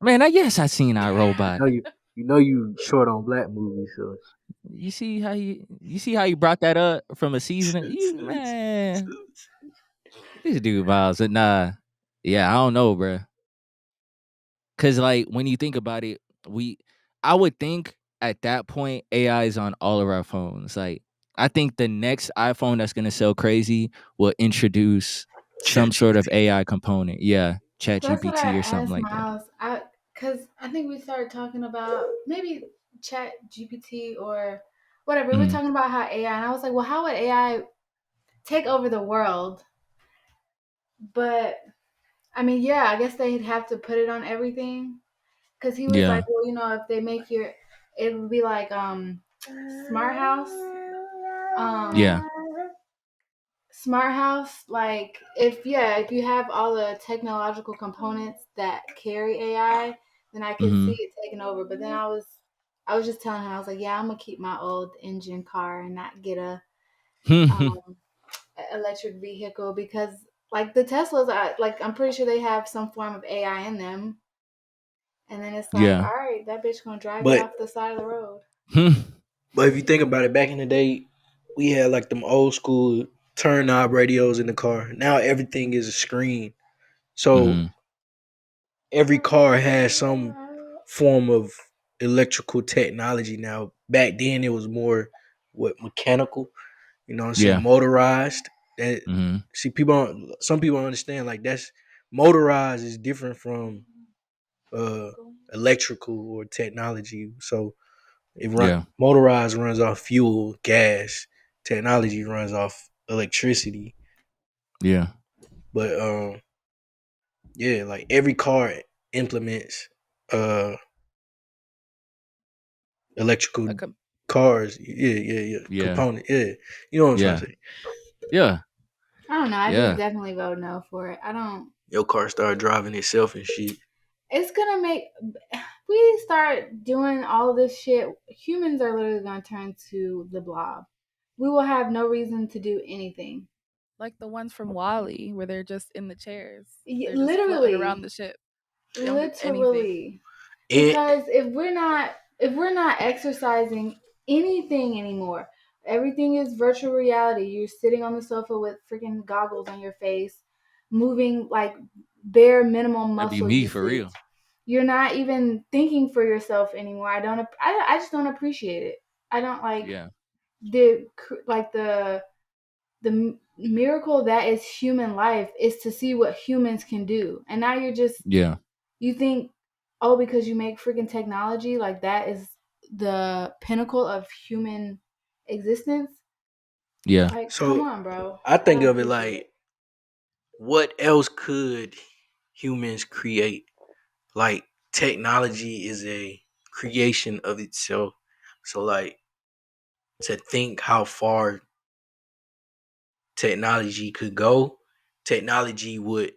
man. Yes, I seen I Robot. You short on black movies, so You see how you brought that up from a season? You man, this dude Miles. But nah, Yeah, I don't know, bro. Cause like when you think about it, I would think at that point AI is on all of our phones. Like I think the next iPhone that's gonna sell crazy will introduce some sort of ChatGPT. AI component. Yeah, That's what I ChatGPT or something asked like that. Miles. Cause I think we started talking about maybe Chat GPT or whatever. We were Mhm. talking about how AI, and I was like, well, how would AI take over the world? But I mean, yeah, I guess they'd have to put it on everything. Cause he was like, Yeah. well, if they make it would be like smart house. Yeah. Um, smart house, like if you have all the technological components that carry AI, then I could see Mhm. it taking over. But then I was just telling him, I was like, yeah, I'm gonna keep my old engine car and not get a electric vehicle because like the Teslas, I'm pretty sure they have some form of AI in them. And then it's like, Yeah. all right, that bitch gonna drive you But off the side of the road. but if you think about it, back in the day, we had like them old school turn knob radios in the car. Now everything is a screen. So Mhm. every car has some form of electrical technology now. Back then it was more mechanical, you know what I'm saying, Yeah. motorized. That Mhm. see some people don't understand like that's motorized is different from uh electrical or technology. So Yeah. motorized runs off fuel, gas. Technology runs off electricity. Yeah. But yeah, like every car implements uh electrical A com- cars. Yeah. Yeah. Component. Yeah. You know what I'm trying Yeah. to say. Yeah. I don't know. I just Yeah. definitely vote no for it. I don't. Your car start driving itself and shit. It's gonna make we start doing all this shit. Humans are literally gonna turn to the blob. We will have no reason to do anything. like the ones from Wally, where they're just in the chairs. They're just floating around Literally, the ship. They don't do anything. literally. And Because if we're not exercising anything anymore, everything is virtual reality. You're sitting on the sofa with freaking goggles on your face, moving like bare minimum That'd be muscle me for real. usage. You're not even thinking for yourself anymore. I just don't appreciate it. I don't like Yeah. the miracle that is human life is to see what humans can do. And now Yeah. you think, oh, because you make freaking technology, like that is the pinnacle of human existence. Yeah. Like, come so on, bro. I I think don't of it appreciate it. like, what else could humans create? Like technology is a creation of itself. So like to think how far technology could go, technology would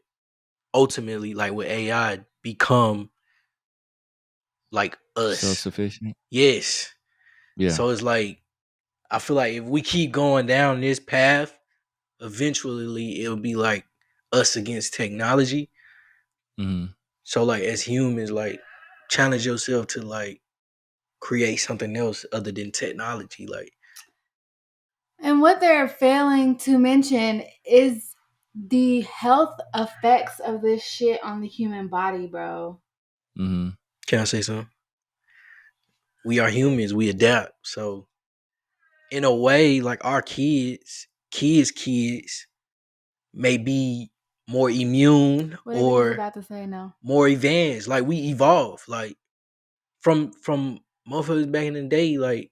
ultimately, like with AI, become like Self us. sufficient. Yes. Yeah. So it's like I feel like if we keep going down this path, eventually it'll be like us against technology. Mhm. So like as humans, like challenge yourself to like create something else other than technology. Like And what they're failing to mention is the health effects of this shit on the human body, bro. Mhm. can I say something? We are humans, we adapt. So in a way, like our kids may be more immune Whatever he was or about to say, no. more advanced. Like we evolve. Like from motherfuckers back in the day, like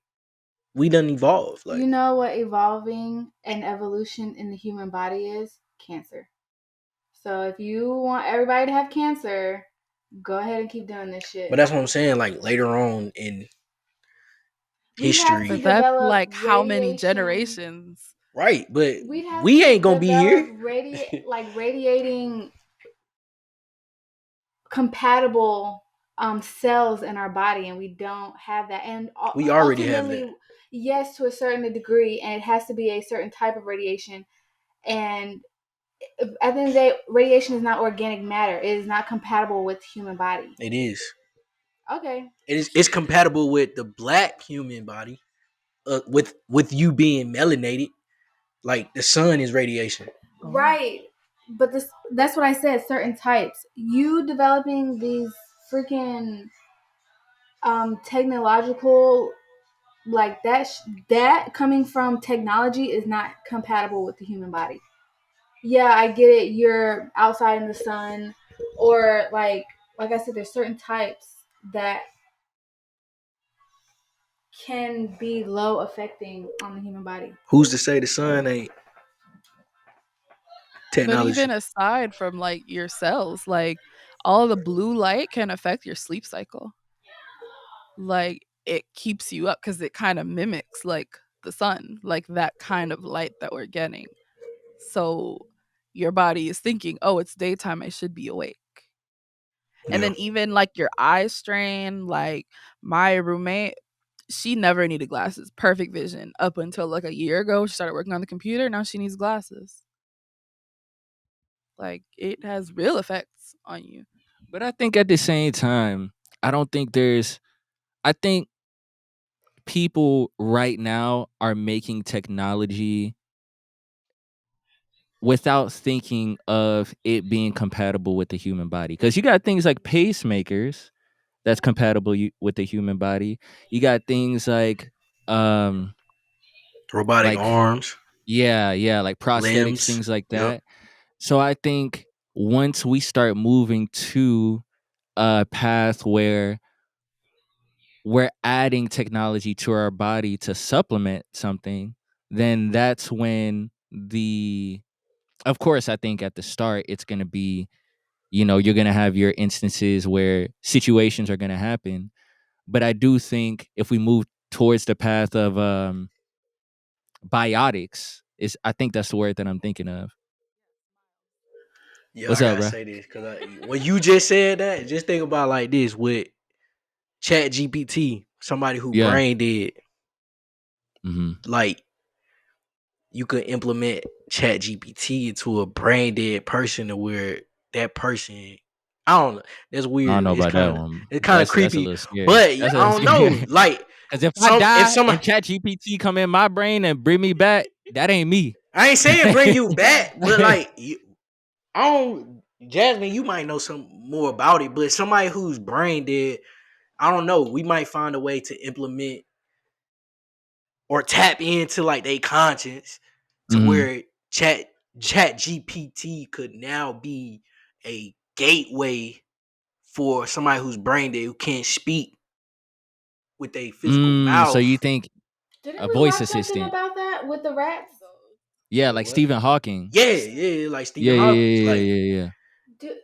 we done evolved. You Like know what evolving and evolution in the human body is? Cancer. So if you want everybody to have cancer, go ahead and keep doing this but shit. that's what I'm saying. Like later on in We'd have to But history, that's develop like how many radiation. generations? right? But We'd have we to ain't gonna be develop here. radiating compatible cells in our body, and we don't have that. And We already have that. ultimately, yes, to a certain degree, and it has to be a certain type of radiation. And at the end of the day, radiation is not organic matter. It is not compatible with the human body. It is. Okay. It's compatible with the black human body. With you being melanated, like the sun is radiation. Right. but that's what I said, certain types. You developing these freaking technological like that coming from technology is not compatible with the human body. Yeah, I get it. You're outside in the sun, or like I said, there's certain types that can be low affecting on the human body. Who's to say the sun ain't But technology? even aside from like your cells, like all of the blue light can affect your sleep cycle. Like it keeps you up because it kind of mimics like the sun, like that kind of light that we're getting. So your body is thinking, oh, it's daytime, I should be awake. And Yeah. then even like your eye strain, like my roommate, she never needed glasses, perfect vision up until like a year ago. She started working on the computer. Now she needs glasses. Like it has real effects on you. But I think at the same time, I don't think there's. I think people right now are making technology without thinking of it being compatible with the human body. Because you got things like pacemakers that's compatible with the human body. You got things um Robotic like arms, yeah, like prosthetics, limbs. things like Yep. that. So I think once we start moving to a path where we're adding technology to our body to supplement something, then that's when of course, I think at the start it's going to be, you're going to have your instances where situations are going to happen. But I do think if we move towards the path of biotics, I think that's the word that I'm thinking of. Yeah, What's I up, gotta bro? say this because when you just said that, just think about like this with ChatGPT, somebody who Yeah. brain dead, Hmm. like you could implement ChatGPT into a brain dead person to where that person, I don't know, that's I don't weird. know about that one. It's kind of That's a creepy, little scary. but That's a little I don't know, scary. like Because if I if die somebody, and ChatGPT come in my brain and bring me back, that ain't me. I ain't saying bring you back, but like I don't, Jasmine, you might know some more about it, but somebody who's brain dead, I don't know. We might find a way to implement or tap into like their conscience to Hmm. where chat GPT could now be a gateway for somebody who's brain dead who can't speak with a physical So you mouth. think Didn't a we voice watch something assistant? about that with the rats? Yeah, Wait, like what? Stephen Hawking. Yeah, like Yeah, Stephen yeah, Hawking's. yeah, yeah, Like, yeah, yeah. Do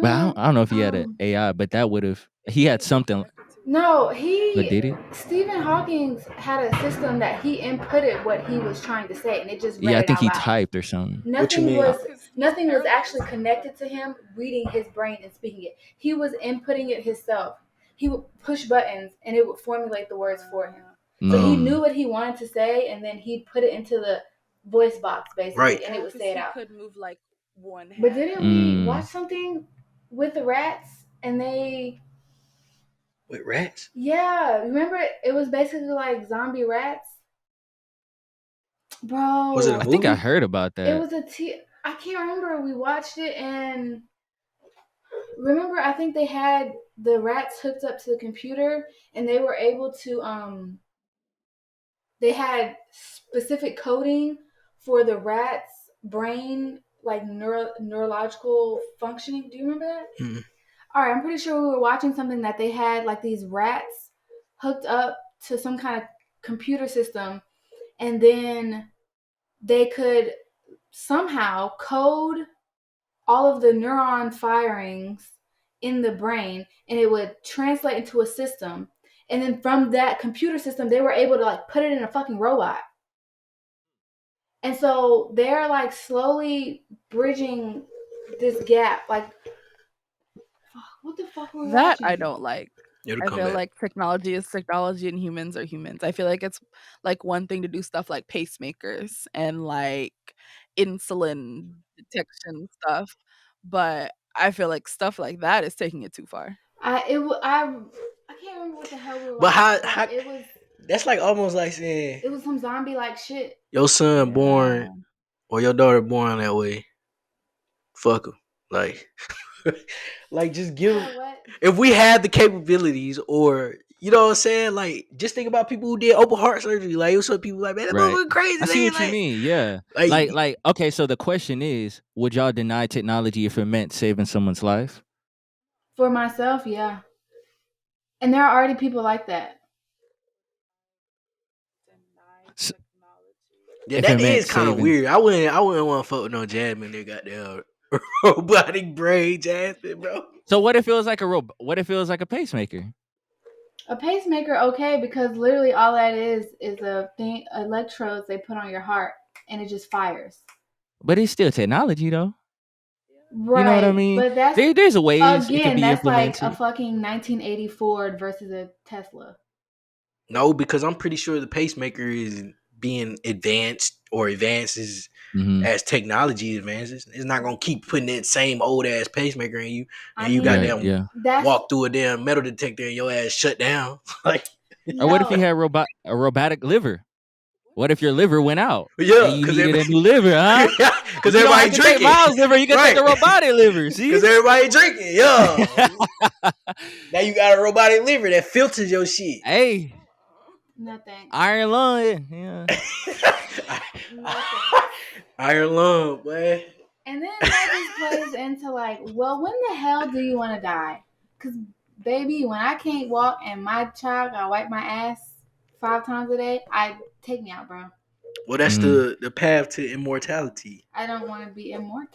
But you I don't know if he had an AI, but that would have. He had something. No, But did it? Stephen Hawking had a system that he inputted what he was trying to say, and it just Yeah, read I it think out he loud. typed or something. what you Nothing mean? was nothing was actually connected to him reading his brain and speaking it. He was inputting it himself. He would push buttons and it would formulate the words for him. So he knew what he wanted to say, and then he'd put it into the voice box basically, Right. and it would say it out. Could move like one But hand. didn't we watch something with the rats and they? With rats? Yeah, remember it was basically like zombie rats, Was it a I bro. think I movie? heard about It that. was I can't remember. We watched it and remember I think they had the rats hooked up to the computer and they were able to they had specific coding for the rat's brain like neurological functioning. Do you remember that? Mm-hmm. All right, I'm pretty sure we were watching something that they had like these rats hooked up to some kind of computer system, and then they could somehow code all of the neuron firings in the brain, and it would translate into a system. And then from that computer system, they were able to like put it in a fucking robot. And so they're like slowly bridging this gap. Like, what the fuck were we That I watching? don't like. It'll I come feel back. like technology is technology and humans are humans. I feel like it's like one thing to do stuff like pacemakers and like insulin detection stuff, but I feel like stuff like that is taking it too far. I can't remember what the hell we were But watching, how but that's like almost like saying it was some zombie like shit. your son Yeah. born or your daughter born that way. fuck them. Like, like just give them. What? If we had the capabilities, or you know what I'm saying, like just think about people who did open heart surgery. Like, it was some people like, man, that Right. motherfucker crazy. I see Man. what you mean. Yeah. Like, Okay, so the question is, would y'all deny technology if it meant saving someone's life? For myself, yeah. And there are already people like that. S- yeah, If that it meant is kind of saving, weird. I wouldn't want to fuck with no Jasmine. They got their robotic brain, Jasmine, bro. so what if it was like what if it was like a pacemaker? A pacemaker, okay, because literally all that is a thing, electrodes they put on your heart, and it just fires. But it's still technology though. Right. You know what I mean? But that's There's ways it can again, be that's like implemented. a fucking 1980 Ford versus a Tesla. No, because I'm pretty sure the pacemaker is being advanced or advances as technology advances. It's not gonna keep putting that same old ass pacemaker in you, and you got Right, them yeah. That's walk through a damn metal detector and your ass shut down. Like, Or what if no. you had a robotic liver? What if your liver went out and yeah, you because needed a everybody, new liver, huh? because You don't have everybody to take drinking, Miles' liver. You can take the right? robotic liver. See? Because everybody drinking. Yeah, now you got a robotic liver that filters your shit. Hey, Nothing. iron lung. Yeah. Nothing. Iron lung, boy. And then that just plays into like, well, when the hell do you want to die? Because, baby, when I can't walk and my child got to wipe my ass 5 times a day, take me out, bro. Well, that's the path to immortality. I don't want to be immortal.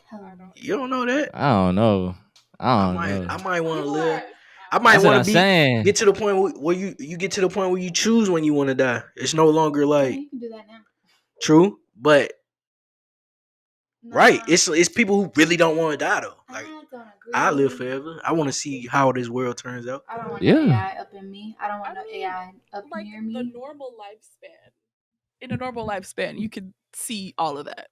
You don't know that? I don't know. I don't know. I might want to You live. are- I might That's what want I'm to saying. get to the point where you get to the point where you choose when you want to die. It's no longer like you can do that now. true, but Nah, right. It's people who really don't want to die though. Like, I don't agree. I live forever. I want to see how this world turns out. I don't want no Yeah. AI up in me. I don't want no AI up Like near me. the normal lifespan. In a normal lifespan, you could see all of that.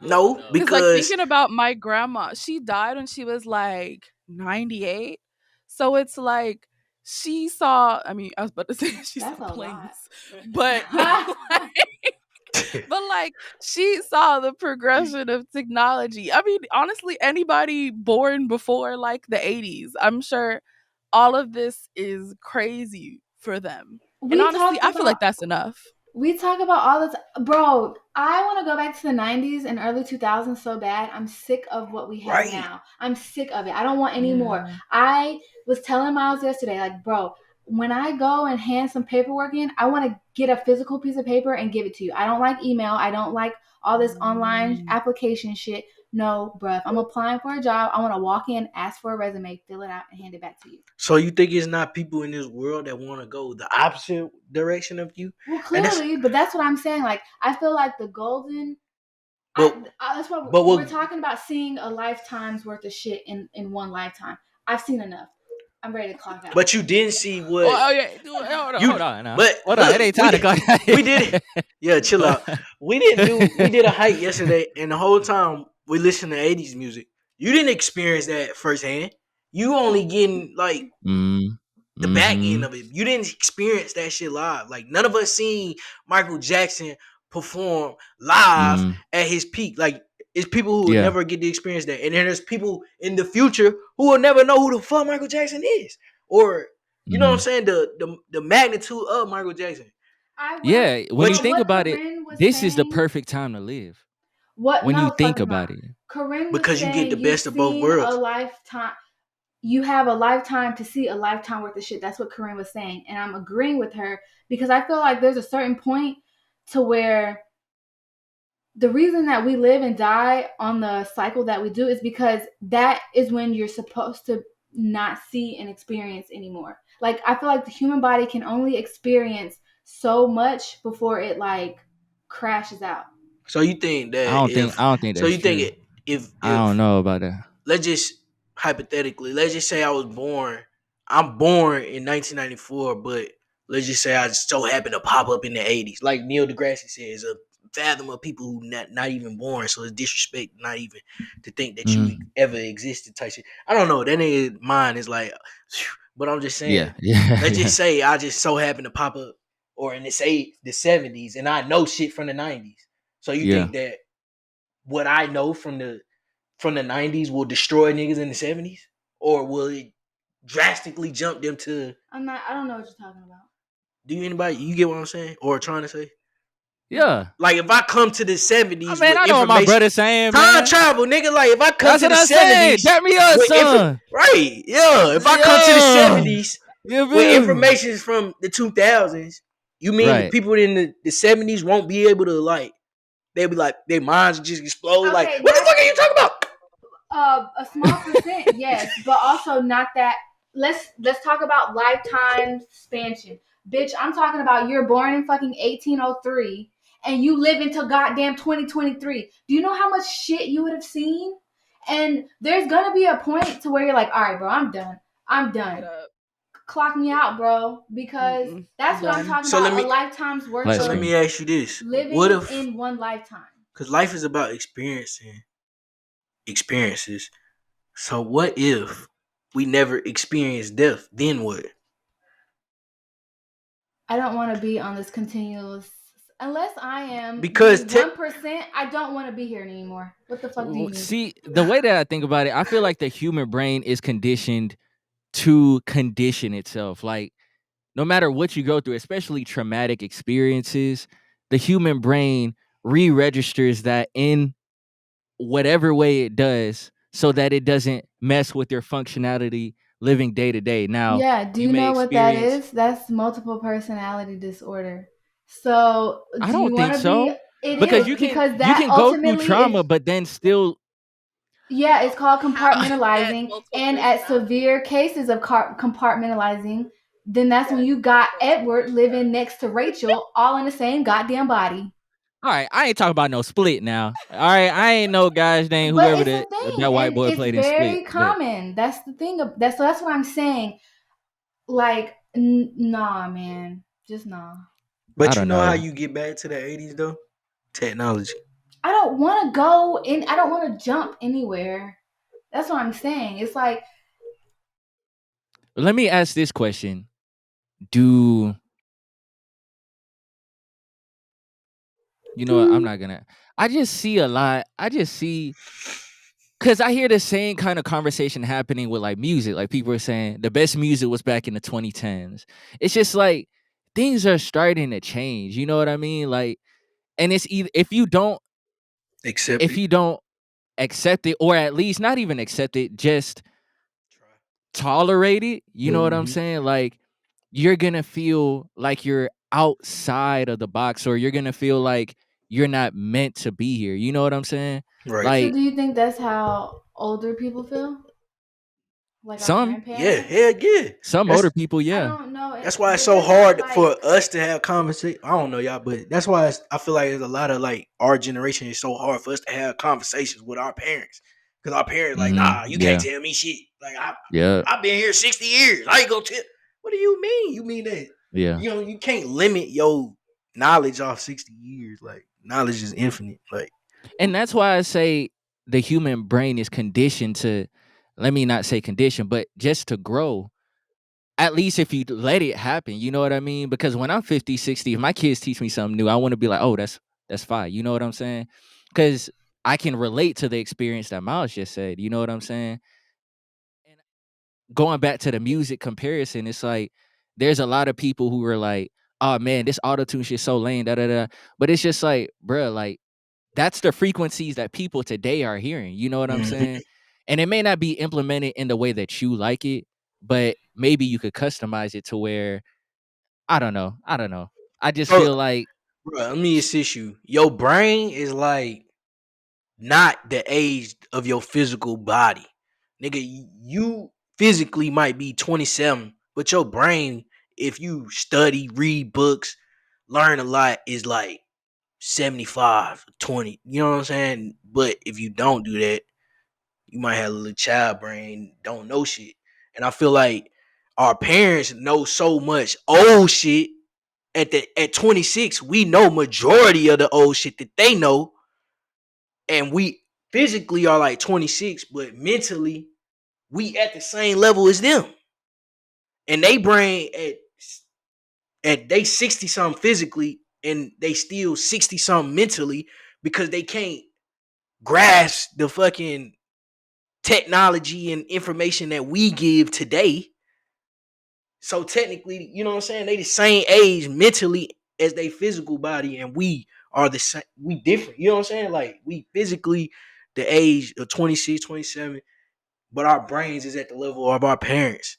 No, Because like because thinking about my grandma, she died when she was like 98. So it's like she saw, I mean, I was about to say she That's saw a planes. lot. But but like she saw the progression of technology. I mean, honestly, anybody born before like the 80s, I'm sure all of this is crazy for them. And honestly, I feel like that's enough. We talk about all this, bro. I want to go back to the 90s and early 2000s so bad. I'm sick of what we have Right. now. I'm sick of it. I don't want any more. I was telling Miles yesterday, like, bro, when I go and hand some paperwork in, I want to get a physical piece of paper and give it to you. I don't like email. I don't like all this online application shit. No, bro. If I'm applying for a job, I want to walk in, ask for a resume, fill it out, and hand it back to you. So you think it's not people in this world that want to go the opposite direction of you? Well, clearly, but that's what I'm saying. Like, I feel like the golden. That's what we're talking about, seeing a lifetime's worth of shit in one lifetime. I've seen enough. I'm ready to clock out. But you didn't see what. Oh yeah. Hold on. Now. But Hold on. It ain't time to clock out. We did it. Yeah, chill out. We did a hike yesterday, and the whole time we listened to 80s music. You didn't experience that firsthand. You only getting like the back end of it. You didn't experience that shit live. Like, none of us seen Michael Jackson perform live at his peak. Like, it's people who will never get to experience that. And then there's people in the future who will never know who the fuck Michael Jackson is. Or, you know what I'm saying? The magnitude of Michael Jackson. Yeah, when you think about it, this is the perfect time to live. When you think about it. Corinne was because you get the best of both worlds. A lifetime. You have a lifetime to see a lifetime worth of shit. That's what Corinne was saying. And I'm agreeing with her because I feel like there's a certain point to where the reason that we live and die on the cycle that we do is because that is when you're supposed to not see and experience anymore. Like, I feel like the human body can only experience so much before it like crashes out. So you think that I don't think that's so you true. think if I don't know about that. Let's just hypothetically, let's just say I'm born in 1994, but let's just say I just so happened to pop up in the 80s. Like Neil deGrasse says, a fathom of people who not even born, so it's disrespect not even to think that you ever existed type shit. I don't know. That nigga mind is like, but I'm just saying, let's just say I just so happened to pop up or in the 70s and I know shit from the 90s. So you think that what I know from the from the 90s will destroy niggas in the 70s? Or will it drastically jump them to... I don't know what you're talking about. Do you get what I'm saying? Or trying to say? Yeah. Like if I come to the I 70s mean, with I know what my information... brother's saying, Time man. travel, nigga. Like if I come That's to what the I'm saying. 70s Dap me up, with son. right, yeah. If I come to the Yeah. 70s You with feel me? information from the 2000s, you mean the Right. people in the 70s won't be able to like... They'll be like, their minds just explode. Like, Okay, what the not fuck are you talking about? a small percent, yes, but also not that. Let's talk about lifetime expansion, bitch. I'm talking about you're born in fucking 1803 and you live until goddamn 2023. Do you know how much shit you would have seen? And there's gonna be a point to where you're like, all right, bro, I'm done. Clock me out, bro, because that's what I'm talking So about. let me- A lifetime's worth Light So of let screen. me ask you this: living what if? in one lifetime. Because life is about experiencing experiences. So what if we never experience death? Then what? I don't want to be on this continuous. Unless I am Because 1%, I don't want to be here anymore. What the fuck do you mean? See, the way that I think about it, I feel like the human brain is conditioned to condition itself. Like, no matter what you go through, especially traumatic experiences, the human brain re-registers that in whatever way it does so that it doesn't mess with your functionality living day to day. Now, Yeah, do you you may know what that experience... is? That's multiple personality disorder. So, I do you don't think want to be? so. It Because is you because that can go through ultimately trauma, is. but then still... Yeah, it's called How? compartmentalizing, and at severe cases of compartmentalizing, then that's when you got Edward living next to Rachel, all in the same goddamn body. All right, I ain't talking about no Split now. All right, I ain't no guy's name, But whoever it's a that thing, white and boy it's played in Split. very But common. That's the thing. That's what I'm saying. Like, nah, man, just nah. I But you don't know how know. you get back to the 80s though? Technology. I don't want to go in. I don't want to jump anywhere. That's what I'm saying. It's like, Let me ask this question. Do you know what? I'm not gonna... I just see a lot. I just see... Cause I hear the same kind of conversation happening with like music. Like people are saying the best music was back in the 2010s. It's just like things are starting to change. You know what I mean? Like, and it's either Accept if it. you don't accept it, or at least not even accept it, just tolerate it. You know what I'm Mhm. saying? Like, you're gonna feel like you're outside of the box, or you're gonna feel like you're not meant to be here. You know what I'm saying? Right. so Like do you think that's how older people feel? Like our some Yeah, grandparents? hell yeah. older That's people, I yeah. don't know. that's why it's so There's not hard like, for us to have conversation. I don't know y'all, but that's why I feel like there's a lot of like our generation is so hard for us to have conversations with our parents. Because our parents like, nah, you can't Yeah, tell me shit. Like yeah, I've been here 60 years. I ain't gonna tell. What do you mean? You mean that yeah. you can't limit your knowledge off 60 years. Like knowledge is infinite. Like And that's why I say the human brain is conditioned to, let me not say conditioned, but just to grow. At least if you let it happen, you know what I mean? Because when I'm 50, 60, if my kids teach me something new, I want to be like, oh, that's fine. You know what I'm saying? Because I can relate to the experience that Miles just said. You know what I'm saying? And going back to the music comparison, it's like there's a lot of people who are like, oh man, this auto-tune shit's so lame, da da da. But it's just like, bruh, like that's the frequencies that people today are hearing. You know what I'm mhm. saying? And it may not be implemented in the way that you like it, but maybe you could customize it to where I don't know. I don't know. I just So, feel like bro, let me assist you. Your brain is like not the age of your physical body. Nigga, you physically might be 27, but your brain, if you study, read books, learn a lot, is like 75, 20. You know what I'm saying? But if you don't do that, you might have a little child brain, don't know shit. And I feel like our parents know so much old shit. At 26, we know majority of the old shit that they know, and we physically are like 26, but mentally we at the same level as them. And they brain at they 60 something physically and they still 60 something mentally because they can't grasp the fucking technology and information that we give today. So technically, you know what I'm saying? They the same age mentally as they physical body, and we are the same. We different. You know what I'm saying? Like we physically the age of 26, 27, but our brains is at the level of our parents.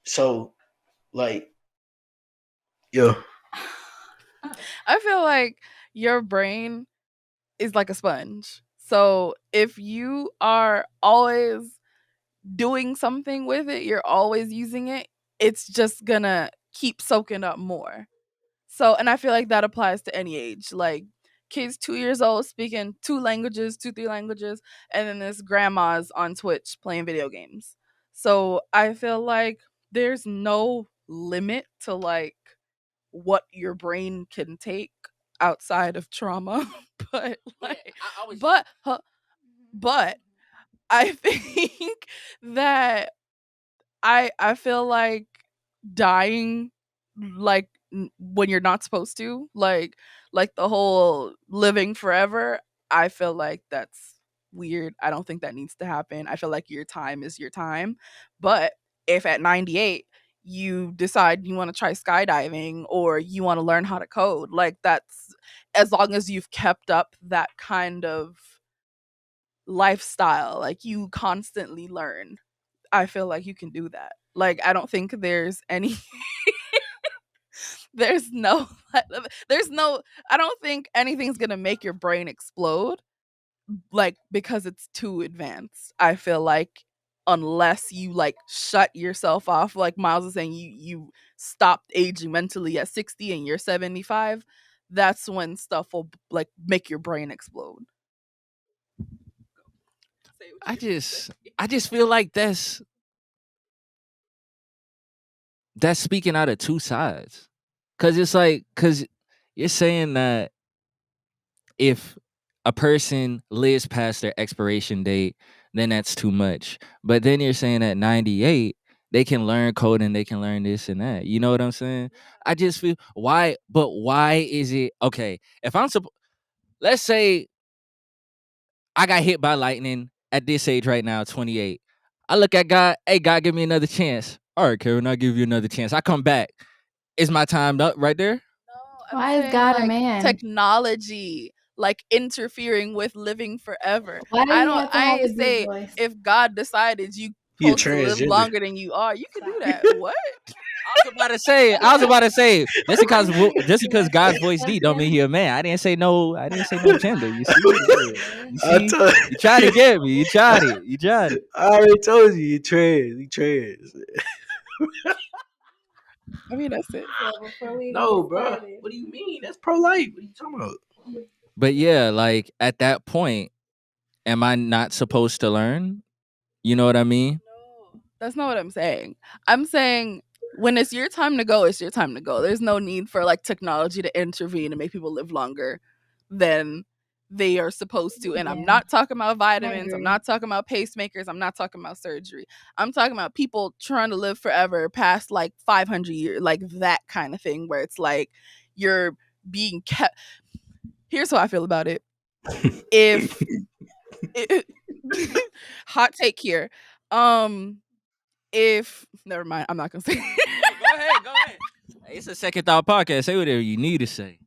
So like, yeah. I feel like your brain is like a sponge. So if you are always doing something with it, you're always using it, it's just gonna keep soaking up more. So, and I feel like that applies to any age. Like kids 2 years old speaking two languages, two, three languages, and then there's grandmas on Twitch playing video games. So I feel like there's no limit to like what your brain can take outside of trauma. But like, but but I think that I feel like dying like when you're not supposed to, like the whole living forever, I feel like that's weird. I don't think that needs to happen. I feel like your time is your time. But if at 98 you decide you want to try skydiving or you want to learn how to code, like that's, as long as you've kept up that kind of lifestyle, like you constantly learn, I feel like you can do that. Like I don't think there's any there's no there's no I don't think anything's going to make your brain explode like because it's too advanced. I feel like unless you like shut yourself off, like Miles is saying, you stopped aging mentally at 60 and you're 75, that's when stuff will like make your brain explode. I just feel like that's speaking out of two sides. Cause it's like, cause you're saying that if a person lives past their expiration date, then that's too much. But then you're saying at 98, they can learn coding, they can learn this and that. You know what I'm saying? I just feel why is it okay? If let's say I got hit by lightning at this age right now, 28. I look at God, hey, God, give me another chance. All right, Karen, I'll give you another chance. I come back. Is my time up right there? No, I'm Why is saying God a like man? technology like interfering with living forever. Why do you have to I have a ain't deep say voice? if God decided you He a supposed to live transgender. longer than you are, you can do that. What? I was about to say, just because God's voice deep don't mean he a man. I didn't say no gender. You see? You I see? told You tried to get me. You tried it. You tried it. I already told you trans. You trans. I mean, that's it. So before we even No, get bro. started, What do you mean? That's pro life. What are you talking about? But yeah, like at that point, am I not supposed to learn? You know what I mean? No, that's not what I'm saying. I'm saying when it's your time to go, it's your time to go. There's no need for like technology to intervene and make people live longer than they are supposed to. And I'm yeah, not talking about I vitamins. I'm agree. not talking about pacemakers. I'm not talking about surgery. I'm talking about people trying to live forever past like 500 years, like that kind of thing where it's like you're being kept. Here's how I feel about it. If it, hot take here. If never mind, I'm not gonna say. Go ahead. It's a second thought podcast. Say whatever you need to say.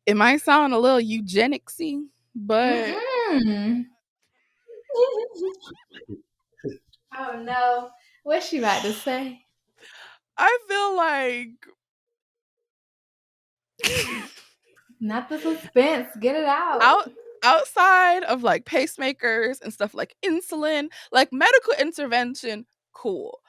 It might sound a little eugenicsy, but Mm-mm. Oh no, what's she about to say? I feel like Not the suspense. Get it out. outside of like pacemakers and stuff like insulin, like medical intervention, cool.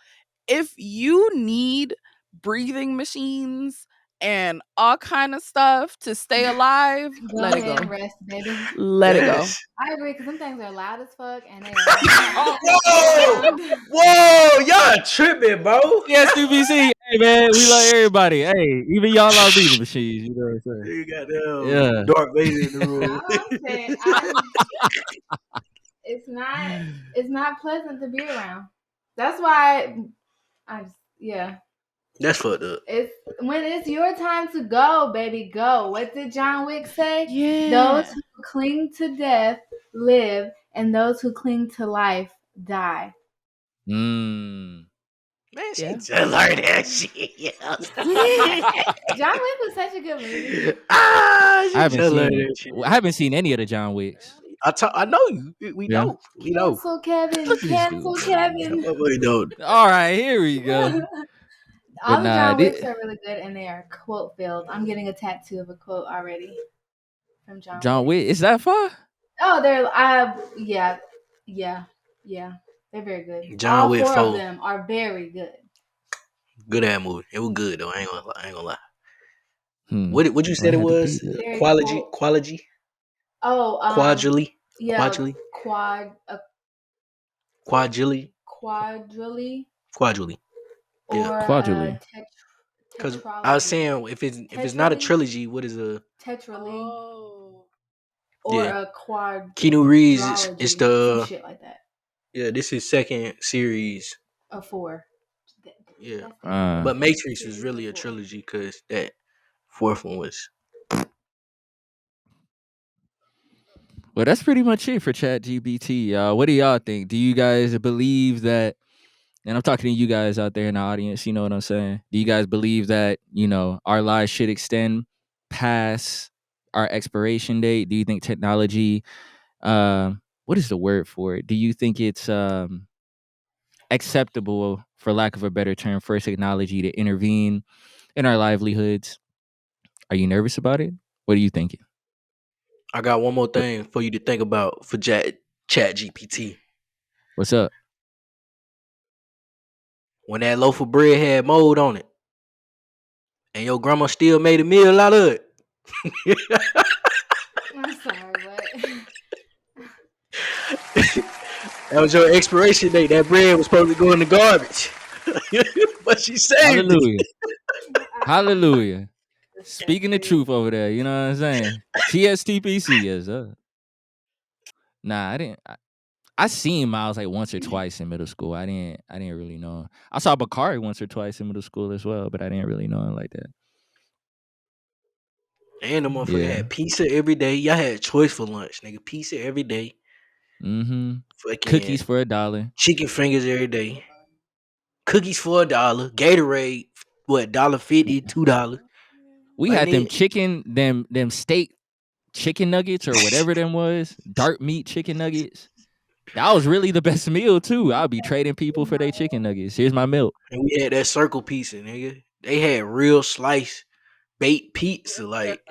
If you need breathing machines and all kind of stuff to stay alive, Go let it ahead and go. rest, baby. Let it go. Yes. I agree because some things are loud as fuck and they are Whoa! not. Whoa! Y'all tripping, bro. TSTPC, hey man, we love everybody. Hey, even y'all are breathing machines. You know what I'm saying? You got them Yeah. Darth Vader in the room. All I'm saying, it's not pleasant to be around. That's why yeah. That's fucked up. It's when it's your time to go, baby, go. What did John Wick say? Yeah. Those who cling to death live, and those who cling to life die. Mm. Man, she Yeah. just learned that shit. Yeah. John Wick was such a good movie. She I haven't just seen learned it. that shit. I haven't seen any of the John Wicks. I know you. We Yeah. know. We know. Cancel Kevin. Look at this dude. Cancel Kevin. We know. All right, here we go. All the nah, John Wicks are really good, and they are quote filled. I'm getting a tattoo of a quote already from John Wick, is that far? Oh, they're yeah. They're very good. John All Wick 4 4. of them are very good. Good ass movie. It was good though. I ain't gonna lie. Hmm. What you said it Might have to was? peep it. Very Quality. Oh, Quadrily. yeah, Quadrily. quadrily Quadrily. Yeah. or Quadrily. Because I was saying if it's not a trilogy, what is a tetrally or yeah. a quad? Keanu Reeves is some the shit like that. yeah. This is second series. Of 4. Yeah. Uh. But Matrix is really a trilogy because that 4th one was. Well, that's pretty much it for ChatGPT, y'all. What do y'all think? Do you guys believe that? And I'm talking to you guys out there in the audience. You know what I'm saying? Do you guys believe that our lives should extend past our expiration date? Do you think technology? What is the word for it? Do you think it's acceptable, for lack of a better term, for technology to intervene in our livelihoods? Are you nervous about it? What are you thinking? I got one more thing for you to think about for ChatGPT. What's up? When that loaf of bread had mold on it, and your grandma still made a meal out of it. I'm sorry, what? That was your expiration date. That bread was supposed to go in the garbage. But she saved Hallelujah. it. Hallelujah. Speaking the truth over there, you know what I'm saying? TSTPC is Nah, I didn't. I seen Miles like once or twice in middle school. I didn't really know him. I saw Bakari once or twice in middle school as well, but I didn't really know him like that. And the motherfucker Yeah. had pizza every day. Y'all had choice for lunch, nigga. Pizza every day. Mm-hmm. Fucking Cookies for $1. chicken fingers every day. Cookies for $1. Gatorade, what, $1.50, $2. We Like, had them nigga, chicken, them steak chicken nuggets or whatever them was, dark meat chicken nuggets. That was really the best meal too. I'll be trading people for their chicken nuggets. Here's my milk. and we had that circle pizza, nigga. They had real slice baked pizza, like,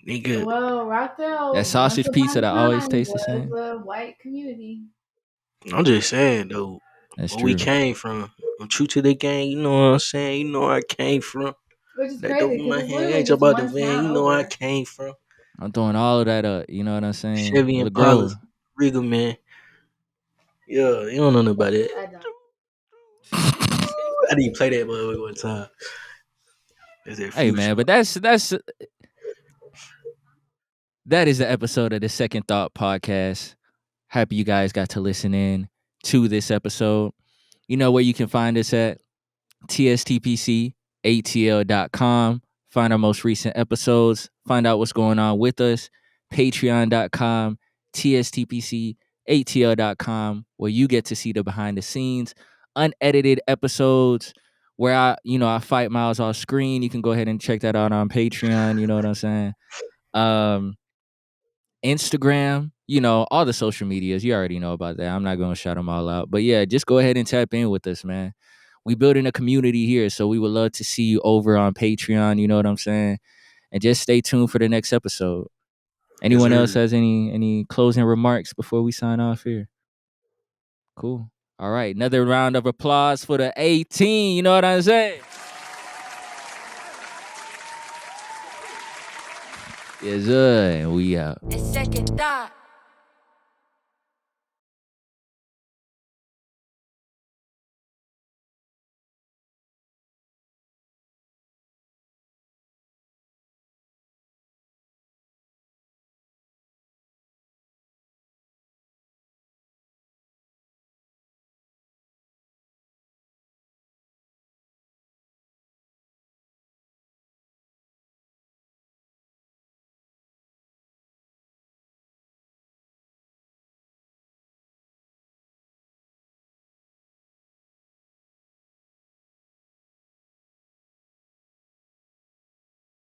nigga. Well, Rockdale, That sausage once pizza upon that a always time, tastes the was same. a white community. I'm just saying though, That's where true. we came from. I'm true to the gang, you know what I'm saying? You know where I came from. Which is That dope crazy in my because it's hand. I literally ain't just about the one van, town you know where I over. came from. I'm throwing all of that up. You know what I'm saying? Chevy and Paula's Rigger, man. Yeah, you don't know nothing about it. I don't. I didn't play that motherfucker one time. That's that Hey future. man, but that is the episode of the Second Thought podcast. Happy you guys got to listen in to this episode. You know where you can find us at TSTPCATL.com. Find our most recent episodes. Find out what's going on with us. Patreon.com, TSTPCATL.com, where you get to see the behind the scenes, unedited episodes where I fight Miles off screen. You can go ahead and check that out on Patreon. You know what I'm saying? Instagram, all the social medias. You already know about that. I'm not going to shout them all out. But yeah, just go ahead and tap in with us, man. We building a community here, so we would love to see you over on Patreon. You know what I'm saying? And just stay tuned for the next episode. Anyone else has any closing remarks before we sign off here? Cool. All right, another round of applause for the 18. You know what I'm saying? Yes, sir. And we out. It's second thought.